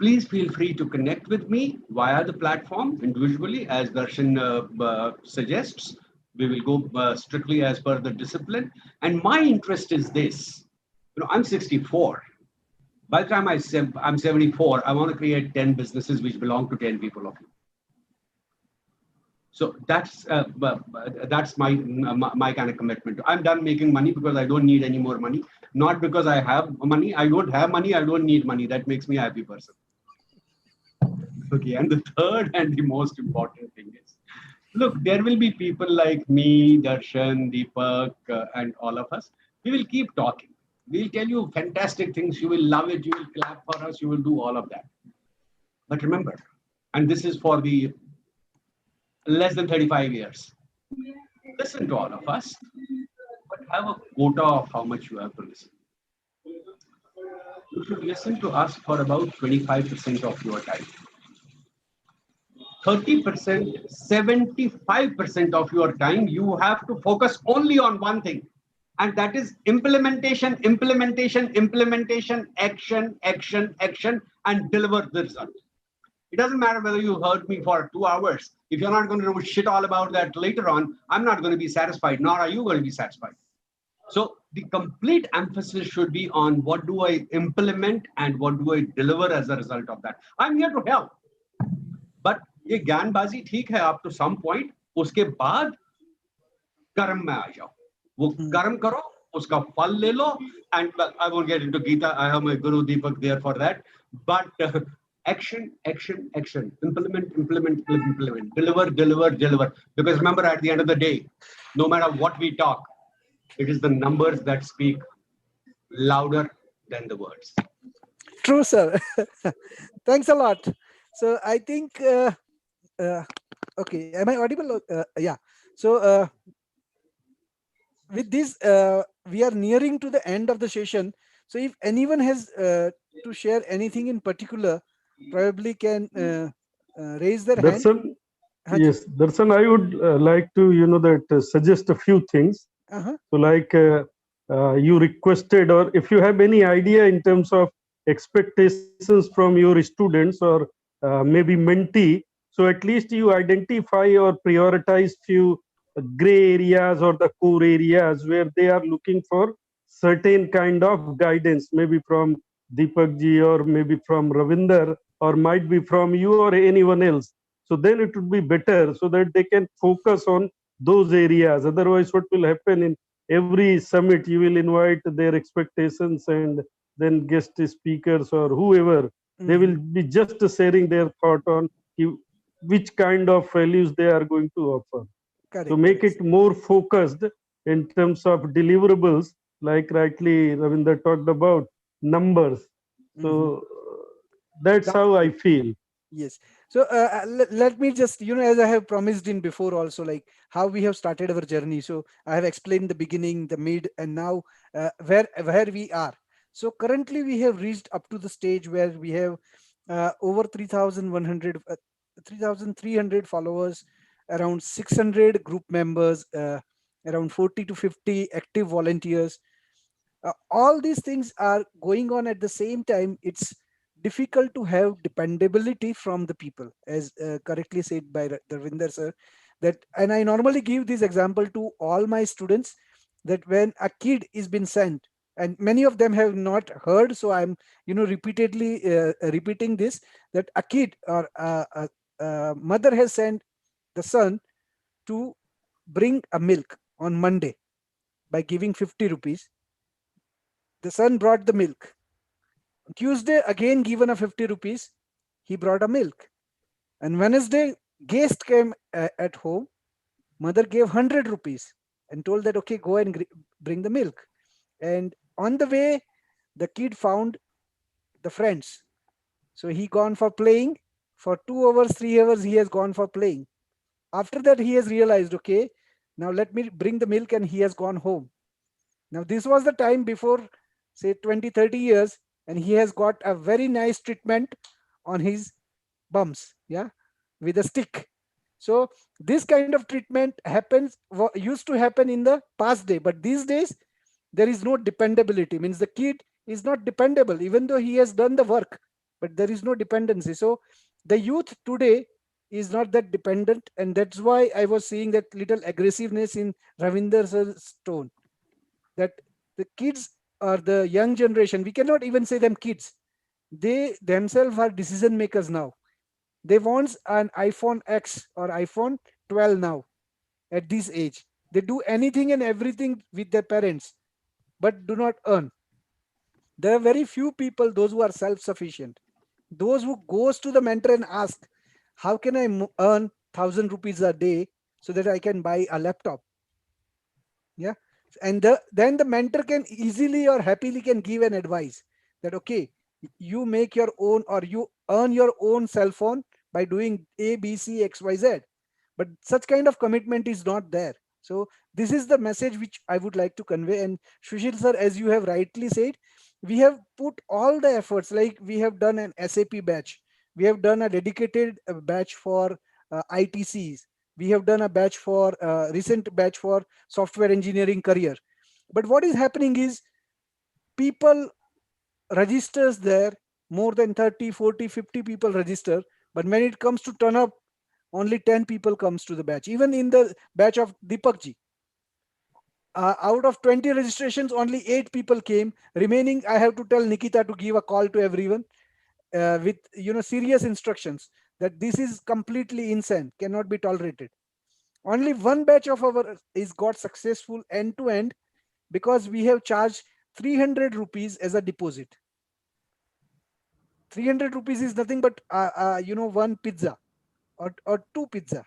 Please feel free to connect with me via the platform individually, as Darshan suggests. We will go strictly as per the discipline. And my interest is this. I'm 64. By the time I'm 74, I want to create 10 businesses which belong to 10 people of you. So that's my kind of commitment. I'm done making money because I don't need any more money. Not because I have money. I don't have money. I don't need money. That makes me a happy person. Okay, and the third and the most important thing is, look, there will be people like me, Darshan, Deepak, and all of us. We will keep talking. We'll tell you fantastic things. You will love it. You will clap for us. You will do all of that. But remember, and this is for the less than 35 years. Listen to all of us, but have a quota of how much you have to listen. You should listen to us for about 25% of your time. 30%, 75% of your time, you have to focus only on one thing. And that is implementation, implementation, implementation, action, action, action, and deliver the result. It doesn't matter whether you heard me for 2 hours. If you're not going to know shit all about that later on, I'm not going to be satisfied, nor are you going to be satisfied. So the complete emphasis should be on what do I implement and what do I deliver as a result of that. I'm here to help. But ये ज्ञानबाजी ठीक है up to some point. उसके बाद कर्म में आ जाओ. वो कर्म करो, उसका फल ले लो. And I won't get into Gita. I have my Guru Deepak there for that. But action, action, action. Implement, implement, implement. Deliver, deliver, deliver. Because remember, at the end of the day, no matter what we talk, it is the numbers that speak louder than the words. True, sir. Thanks a lot. So I think, okay, am I audible? Yeah. So with this, we are nearing to the end of the session. So if anyone has to share anything in particular, probably can raise their hand. Darshan, yes, Darshan, I would like to, suggest a few things. So like you requested, or if you have any idea in terms of expectations from your students or maybe mentee, so at least you identify or prioritize few gray areas or the core areas where they are looking for certain kind of guidance, maybe from Deepak ji or maybe from Ravinder, or might be from you or anyone else. So then it would be better so that they can focus on those areas. Otherwise, what will happen in every summit, you will invite their expectations and then guest speakers or whoever, they will be just sharing their thought on which kind of values they are going to offer. Correct, to make it more focused in terms of deliverables, like rightly Ravinder talked about numbers. So that's how I feel. Yes. So let me just, as I have promised in before also, like how we have started our journey. So I have explained the beginning, the mid, and now where we are. So currently we have reached up to the stage where we have over 3,100, 3,300 followers, around 600 group members, around 40 to 50 active volunteers. All these things are going on at the same time. It's difficult to have dependability from the people, as correctly said by Ravinder sir. And I normally give this example to all my students, that when a kid is been sent, and many of them have not heard, so I'm repeatedly repeating this, that a kid or a mother has sent the son to bring a milk on Monday by giving 50 rupees. The son brought the milk. Tuesday, again given a 50 rupees, he brought a milk. And Wednesday, guest came at home. Mother gave 100 rupees and told that, okay, go and bring the milk. And on the way, the kid found the friends. So he gone for playing. For 2 hours, 3 hours, he has gone for playing. After that, he has realized, okay, now let me bring the milk, and he has gone home. Now, this was the time before, say, 20, 30 years, and he has got a very nice treatment on his bums, with a stick. So this kind of treatment used to happen in the past day, but these days there is no dependability. Means the kid is not dependable, even though he has done the work. but there is no dependency. So the youth today is not that dependent, and that's why I was seeing that little aggressiveness in Ravinder's tone, that the kids or the young generation, we cannot even say them kids, they themselves are decision makers now. They want an iPhone X or iPhone 12 now at this age. They do anything and everything with their parents, but do not earn. There are very few people, those who are self-sufficient. Those who goes to the mentor and ask, how can I earn 1,000 rupees a day so that I can buy a laptop? Yeah. And then the mentor can easily or happily can give an advice that, okay, you make your own or you earn your own cell phone by doing A, B, C, X, Y, Z. But such kind of commitment is not there. So this is the message which I would like to convey. And Sushil sir, as you have rightly said, we have put all the efforts, like we have done an SAP batch. We have done a dedicated batch for ITCs. We have done a batch for recent batch for software engineering career. But what is happening is people registers there, more than 30, 40, 50 people register. But when it comes to turn up, only 10 people comes to the batch. Even in the batch of Deepak ji, out of 20 registrations, only 8 people came. Remaining, I have to tell Nikita to give a call to everyone with serious instructions that this is completely insane, cannot be tolerated. Only one batch of our is got successful end to end because we have charged 300 rupees as a deposit. 300 rupees is nothing but one pizza or two pizza.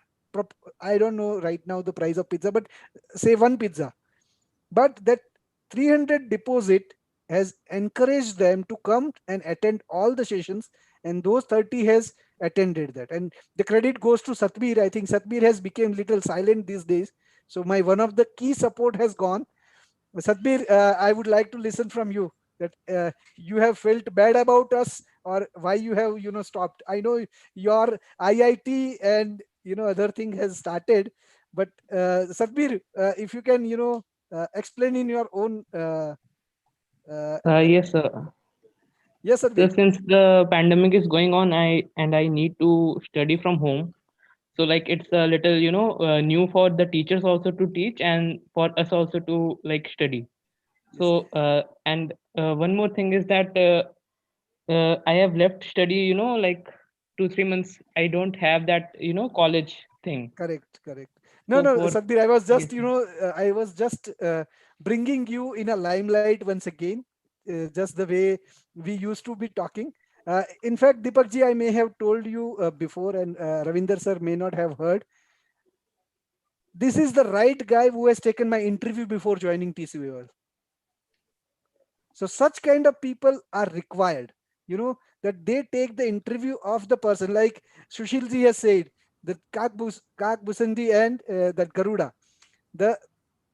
I don't know right now the price of pizza, but say one pizza. But that 300 deposit has encouraged them to come and attend all the sessions, and those 30 has attended that. And the credit goes to Satbir. I think Satbir has become little silent these days. So my one of the key support has gone. Satbir, I would like to listen from you that you have felt bad about us or why you have stopped. I know your IIT and other thing has started, but Satbir, if you can explain in your own. Yes, sir. Yes, So Satbir. since the pandemic is going on, I need to study from home. So like it's a little, new for the teachers also to teach and for us also to like study. So and one more thing is that I have left study, like 2 3 months. I don't have that, college thing. Correct, correct. No, So no, for Satbir, I was yes, just, I was just bringing you in a limelight once again, just the way we used to be talking. In fact, Deepak ji, I may have told you before, and Ravinder sir may not have heard. This is the right guy who has taken my interview before joining TC Weaver. So such kind of people are required, that they take the interview of the person. Like Sushilji has said, that Kak Busandi and that Garuda. The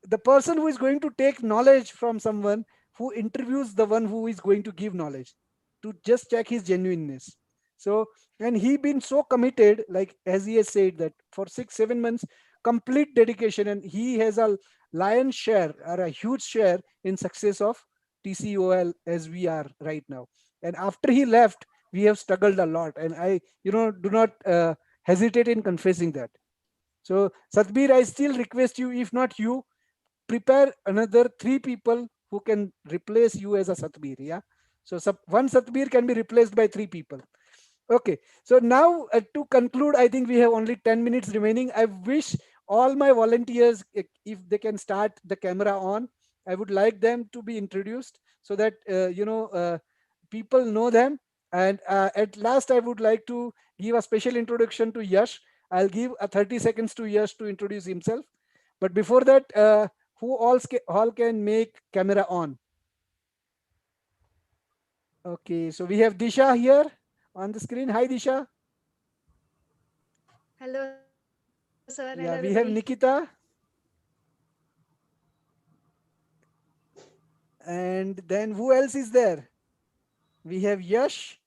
the person who is going to take knowledge from someone who interviews the one who is going to give knowledge to just check his genuineness. So, and he been so committed, like as he has said, that for 6 7 months complete dedication, and he has a lion's share or a huge share in success of TCOL as we are right now. And after he left, we have struggled a lot, and I do not hesitate in confessing that. So Satbir, I still request you, if not you, prepare another 3 people who can replace you as a Satbir. Yeah. So one Satbir can be replaced by 3 people. Okay. So now to conclude, I think we have only 10 minutes remaining. I wish all my volunteers, if they can start the camera on, I would like them to be introduced so that, people know them. And at last, I would like to give a special introduction to Yash. I'll give a 30 seconds to Yash to introduce himself. But before that, who all can make camera on? Okay, so we have Disha here on the screen. Hi, Disha. Hello, sir. Hello, Yeah, we have everybody. Nikita. And then who else is there? We have Yash.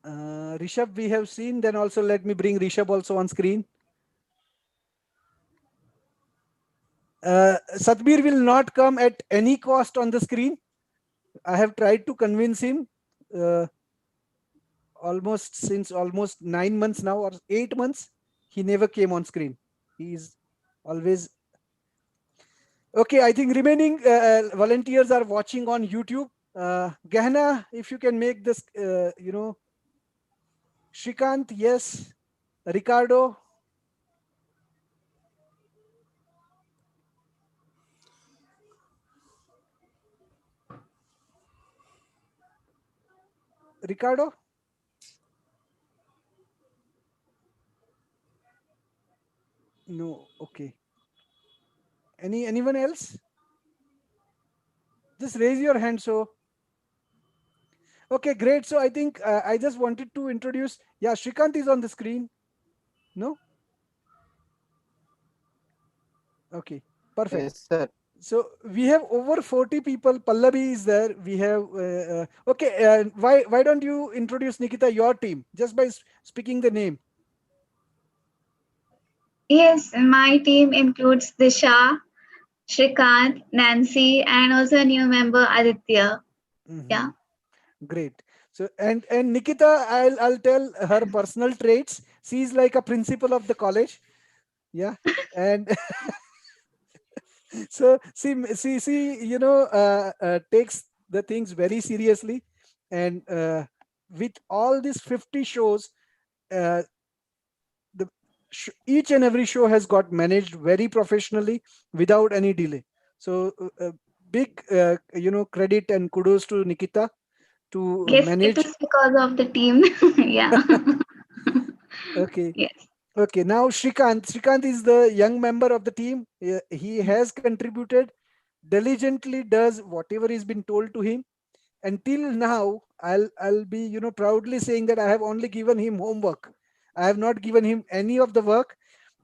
Rishabh, we have seen. Then also let me bring Rishabh also on screen. Satbir will not come at any cost on the screen. I have tried to convince him since almost 9 months now, or 8 months. He never came on screen. He's always okay. I think remaining volunteers are watching on YouTube. Gehna, if you can make this, Shrikant, yes. Ricardo, Ricardo. No, okay. Anyone else? Just raise your hand. So okay, great. So I think I just wanted to introduce. Yeah, Shrikant is on the screen. No. Okay, perfect. Yes, sir. So we have over 40 people. Pallavi is there. We have okay. Why don't you introduce, Nikita, your team just by speaking the name? Yes, my team includes Disha, Shrikant, Nancy, and also a new member Aditya. Yeah. Great. So and Nikita, I'll tell her personal traits. She's like a principal of the college. Yeah, and so she takes the things very seriously, and with all these 50 shows, uh, each and every show has got managed very professionally without any delay. So big credit and kudos to Nikita to Yes, it manage. is because of the team. Yeah. Okay. Yes. Okay, now Shrikant is the young member of the team. He has contributed diligently, does whatever is been told to him. Until now, I'll be proudly saying that I have only given him homework. I have not given him any of the work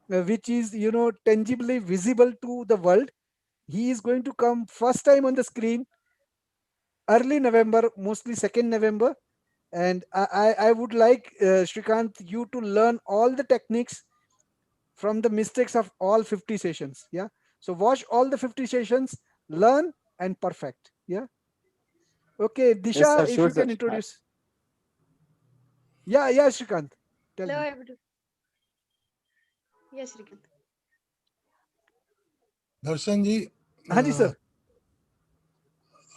which is tangibly visible to the world. He is going to come first time on the screen early November, mostly 2nd November. And I would like Shrikant, you to learn all the techniques from the mistakes of all 50 sessions. Yeah. So watch all the 50 sessions, learn and perfect. Yeah. Okay, Yes, Disha, sir. if Sure, you sir. can introduce. Yeah, Shrikant. Tell Hello, me. everyone. Yes, Shrikant. Darshan ji, Haji sir.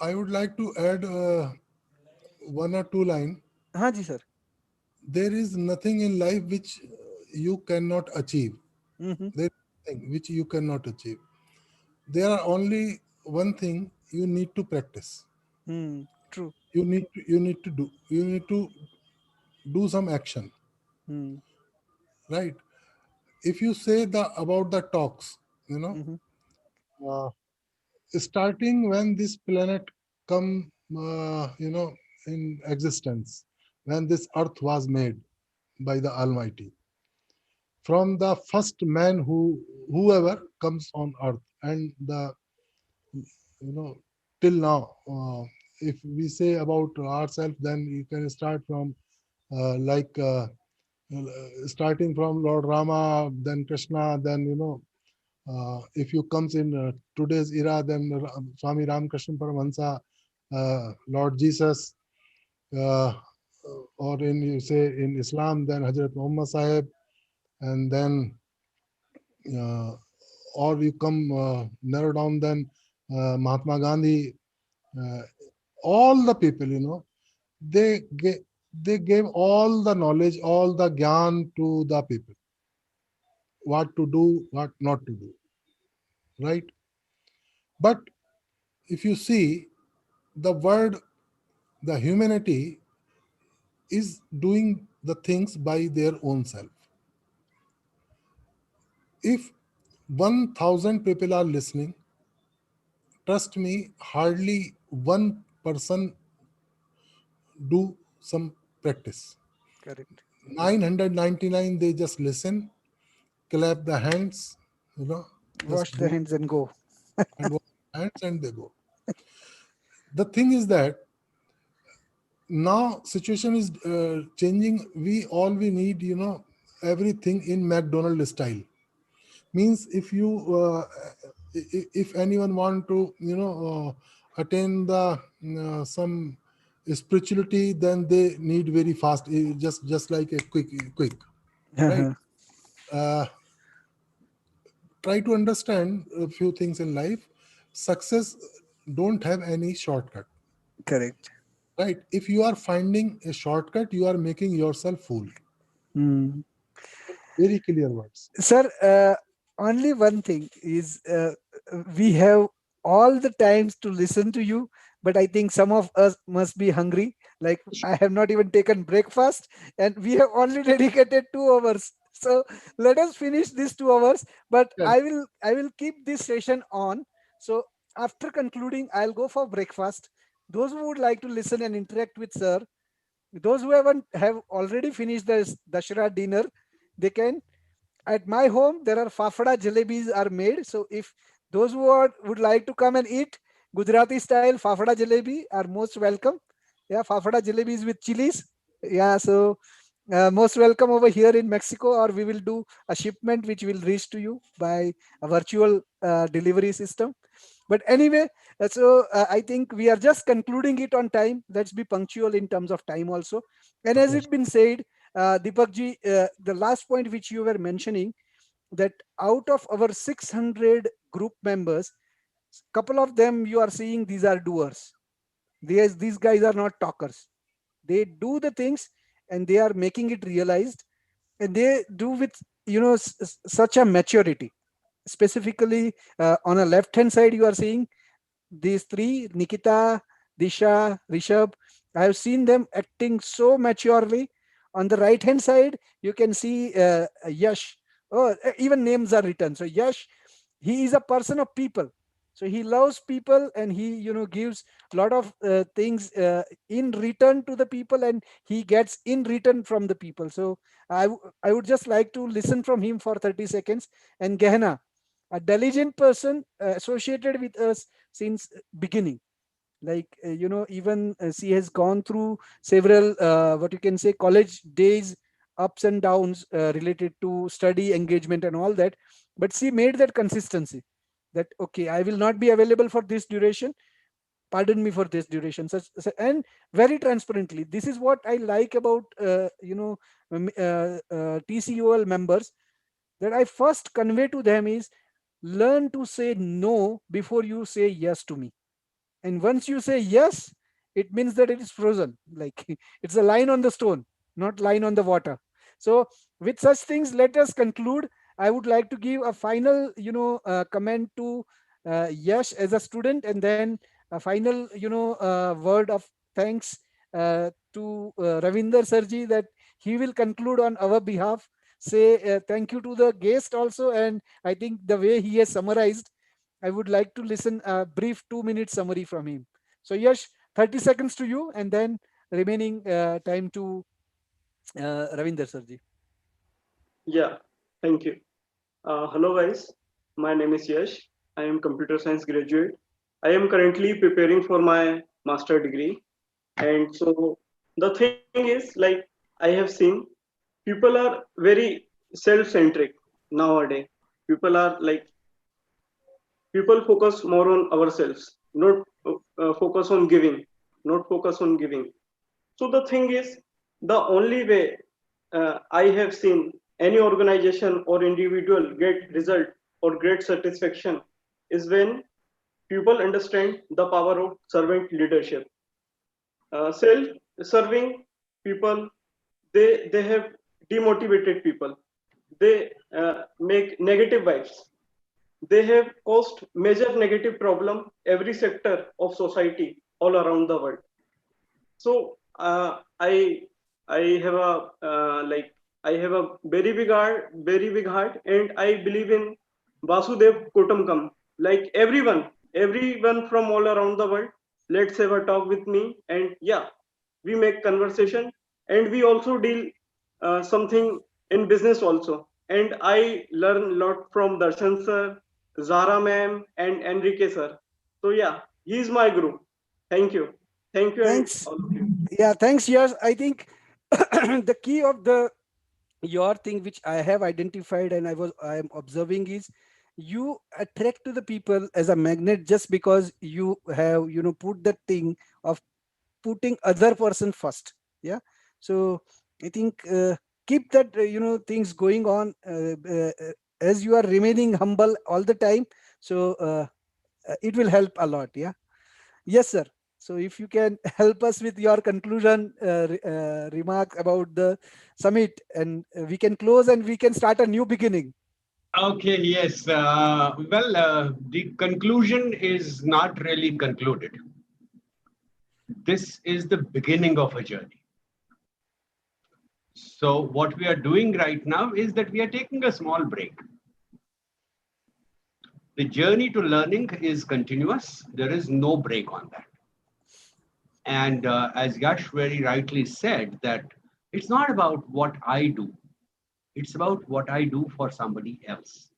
I would like to add one or two line. Haji sir. There is nothing in life which you cannot achieve. Mm-hmm. There is nothing which you cannot achieve. There are only one thing you need to practice. True. You need to do some action, right? If you say about the talks, starting when this planet come, in existence, when this earth was made by the Almighty, from the first man whoever comes on earth, and the till now, if we say about ourselves, then you can start from starting from Lord Rama, then Krishna, then if you comes in today's era, then Swami Ramakrishna Paramahansa, Lord Jesus, or in you say in Islam, then Hazrat Muhammad Sahib, and then or you come narrow down, then Mahatma Gandhi, all the people, they gave all the knowledge, all the gyan to the people, what to do, what not to do, right? But if you see the world, the humanity is doing the things by their own self. If 1,000 people are listening, trust me, hardly one person do some practice. Correct. 999, they just listen, clap the hands, Wash just the do, hands and go. and wash the hands and they go. The thing is that now situation is changing. We need, everything in McDonald's style. Means if you if anyone want to, attain the some spirituality, then they need very fast, just like a quick, right? Try to understand a few things in life. Success don't have any shortcut. Correct. Right? If you are finding a shortcut, you are making yourself fool. Very clear words. Sir, only one thing is we have all the times to listen to you, but I think some of us must be hungry. Like I have not even taken breakfast, and we have only dedicated 2 hours. So let us finish these 2 hours. But I will keep this session on. So after concluding, I'll go for breakfast. Those who would like to listen and interact with sir, those who have already finished the Dashera dinner, they can. At my home, there are fafda jalebis are made. So if those who would like to come and eat Gujarati style fafda jalebi are most welcome. Yeah, fafda jalebis with chilies. Yeah, so most welcome over here in Mexico, or we will do a shipment which will reach to you by a virtual delivery system. But anyway, I think we are just concluding it on time. Let's be punctual in terms of time also. And as it's been said, Deepak ji, the last point which you were mentioning, that out of our 600 group members, couple of them you are seeing these are doers. These guys are not talkers. They do the things and they are making it realized, and they do with such a maturity. Specifically, on a left hand side, you are seeing these three: Nikita, Disha, Rishabh. I have seen them acting so maturely. On the right hand side, you can see Yash. Oh, even names are written. So Yash, he is a person of people. So he loves people, and he gives a lot of things in return to the people, and he gets in return from the people. So I would just like to listen from him for 30 seconds. And Gehna, a diligent person associated with us since beginning. Like even she has gone through several what you can say college days, ups and downs related to study engagement and all that, but she made that consistency, that okay, I will not be available for this duration, pardon me for this duration. And very transparently, this is what I like about TCOL members, that I first convey to them is, learn to say no before you say yes to me. And once you say yes, it means that it is frozen. Like it's a line on the stone, not line on the water. So with such things, let us conclude. I would like to give a final, comment to Yash as a student, and then a final, word of thanks to Ravinder Sarji, that he will conclude on our behalf. Say thank you to the guest also, and I think the way he has summarized, I would like to listen a brief 2-minute summary from him. So Yash, 30 seconds to you, and then remaining time to Ravinder Sarji. Yeah, thank you. Hello guys, my name is Yash. I am computer science graduate. I am currently preparing for my master degree. And so the thing is, like, I have seen people are very self-centric nowadays. People are like, people focus more on ourselves, not focus on giving, not focus on giving. So the thing is, the only way I have seen any organization or individual get result or great satisfaction is when people understand the power of servant leadership. Self-serving people, they have demotivated people. They make negative vibes. They have caused major negative problem every sector of society all around the world. So I have a like I have a very big heart, and I believe in Vasudev Kutumbakam. Like everyone from all around the world, let's have a talk with me, and yeah, we make conversation, and we also deal something in business also. And I learn a lot from Darshan sir, Zara ma'am, and Enrique sir. So yeah, he is my guru. Thank you. Thank you, and Thanks. all of you. Yeah, thanks, Yash. I think the key of your thing which I have identified and I am observing is you attract to the people as a magnet just because you have, put that thing of putting other person first. Yeah. So I think keep that, things going on as you are remaining humble all the time. So it will help a lot. Yeah. Yes, sir. So if you can help us with your conclusion remarks about the summit, and we can close and we can start a new beginning. Okay, yes. Well, the conclusion is not really concluded. This is the beginning of a journey. So what we are doing right now is that we are taking a small break. The journey to learning is continuous. There is no break on that. And as Yash very rightly said, that it's not about what I do. It's about what I do for somebody else.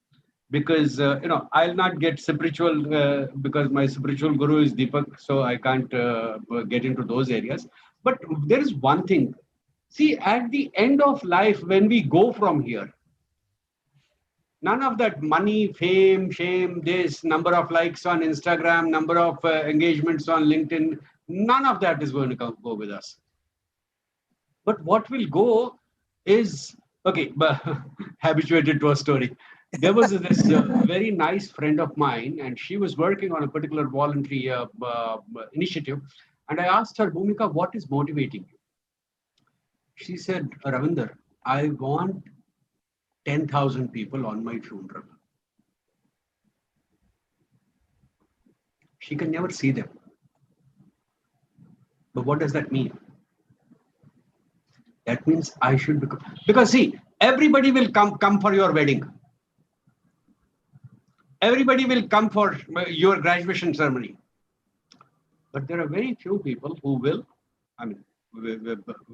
Because, I'll not get spiritual because my spiritual guru is Deepak, so I can't get into those areas. But there is one thing. See, at the end of life, when we go from here, none of that money, fame, shame, this number of likes on Instagram, number of engagements on LinkedIn, none of that is going to go with us. But what will go is, okay, habituated to a story. There was this very nice friend of mine, and she was working on a particular voluntary initiative. And I asked her, Bhumika, what is motivating you? She said, Ravinder, I want 10,000 people on my funeral. She can never see them. But what does that mean? That means I should become, because see, everybody will come for your wedding. Everybody will come for your graduation ceremony. But there are very few people who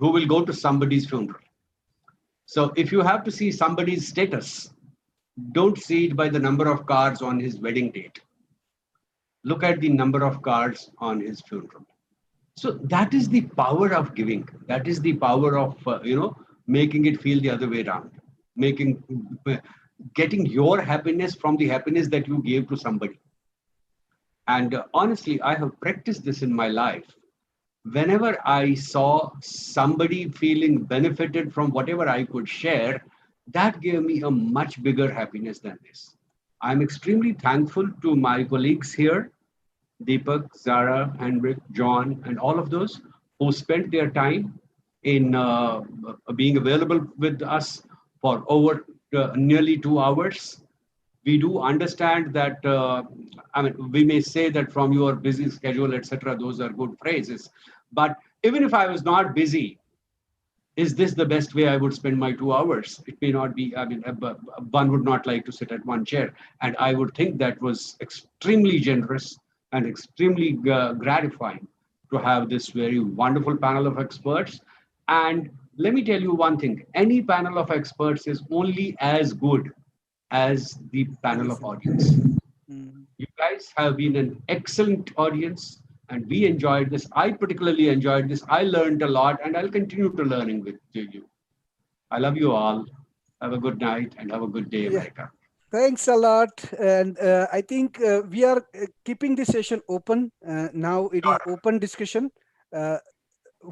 will go to somebody's funeral. So if you have to see somebody's status, don't see it by the number of cards on his wedding date. Look at the number of cards on his funeral. So that is the power of giving. That is the power of, making it feel the other way around. Getting your happiness from the happiness that you gave to somebody. And honestly, I have practiced this in my life. Whenever I saw somebody feeling benefited from whatever I could share, that gave me a much bigger happiness than this. I'm extremely thankful to my colleagues here, Deepak, Zara, Henrik, John, and all of those who spent their time in being available with us for over nearly 2 hours. We do understand that, we may say that from your busy schedule, etc., those are good phrases. But even if I was not busy, is this the best way I would spend my 2 hours? It may not be. One would not like to sit at one chair. And I would think that was extremely generous and extremely gratifying to have this very wonderful panel of experts. And let me tell you one thing, any panel of experts is only as good as the panel of audience. You guys have been an excellent audience and we enjoyed this. I particularly enjoyed this. I learned a lot and I'll continue to learning with you. I love you all. Have a good night and have a good day, America. Thanks a lot. And I think we are keeping this session open. Now it is open discussion.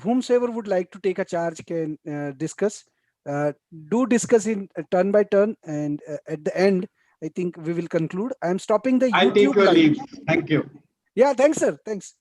Whomsoever would like to take a charge can discuss. Do discuss in turn by turn. And at the end, I think we will conclude. I'm stopping the I'll YouTube take your live. leave. Thank you. Yeah, thanks, sir. Thanks.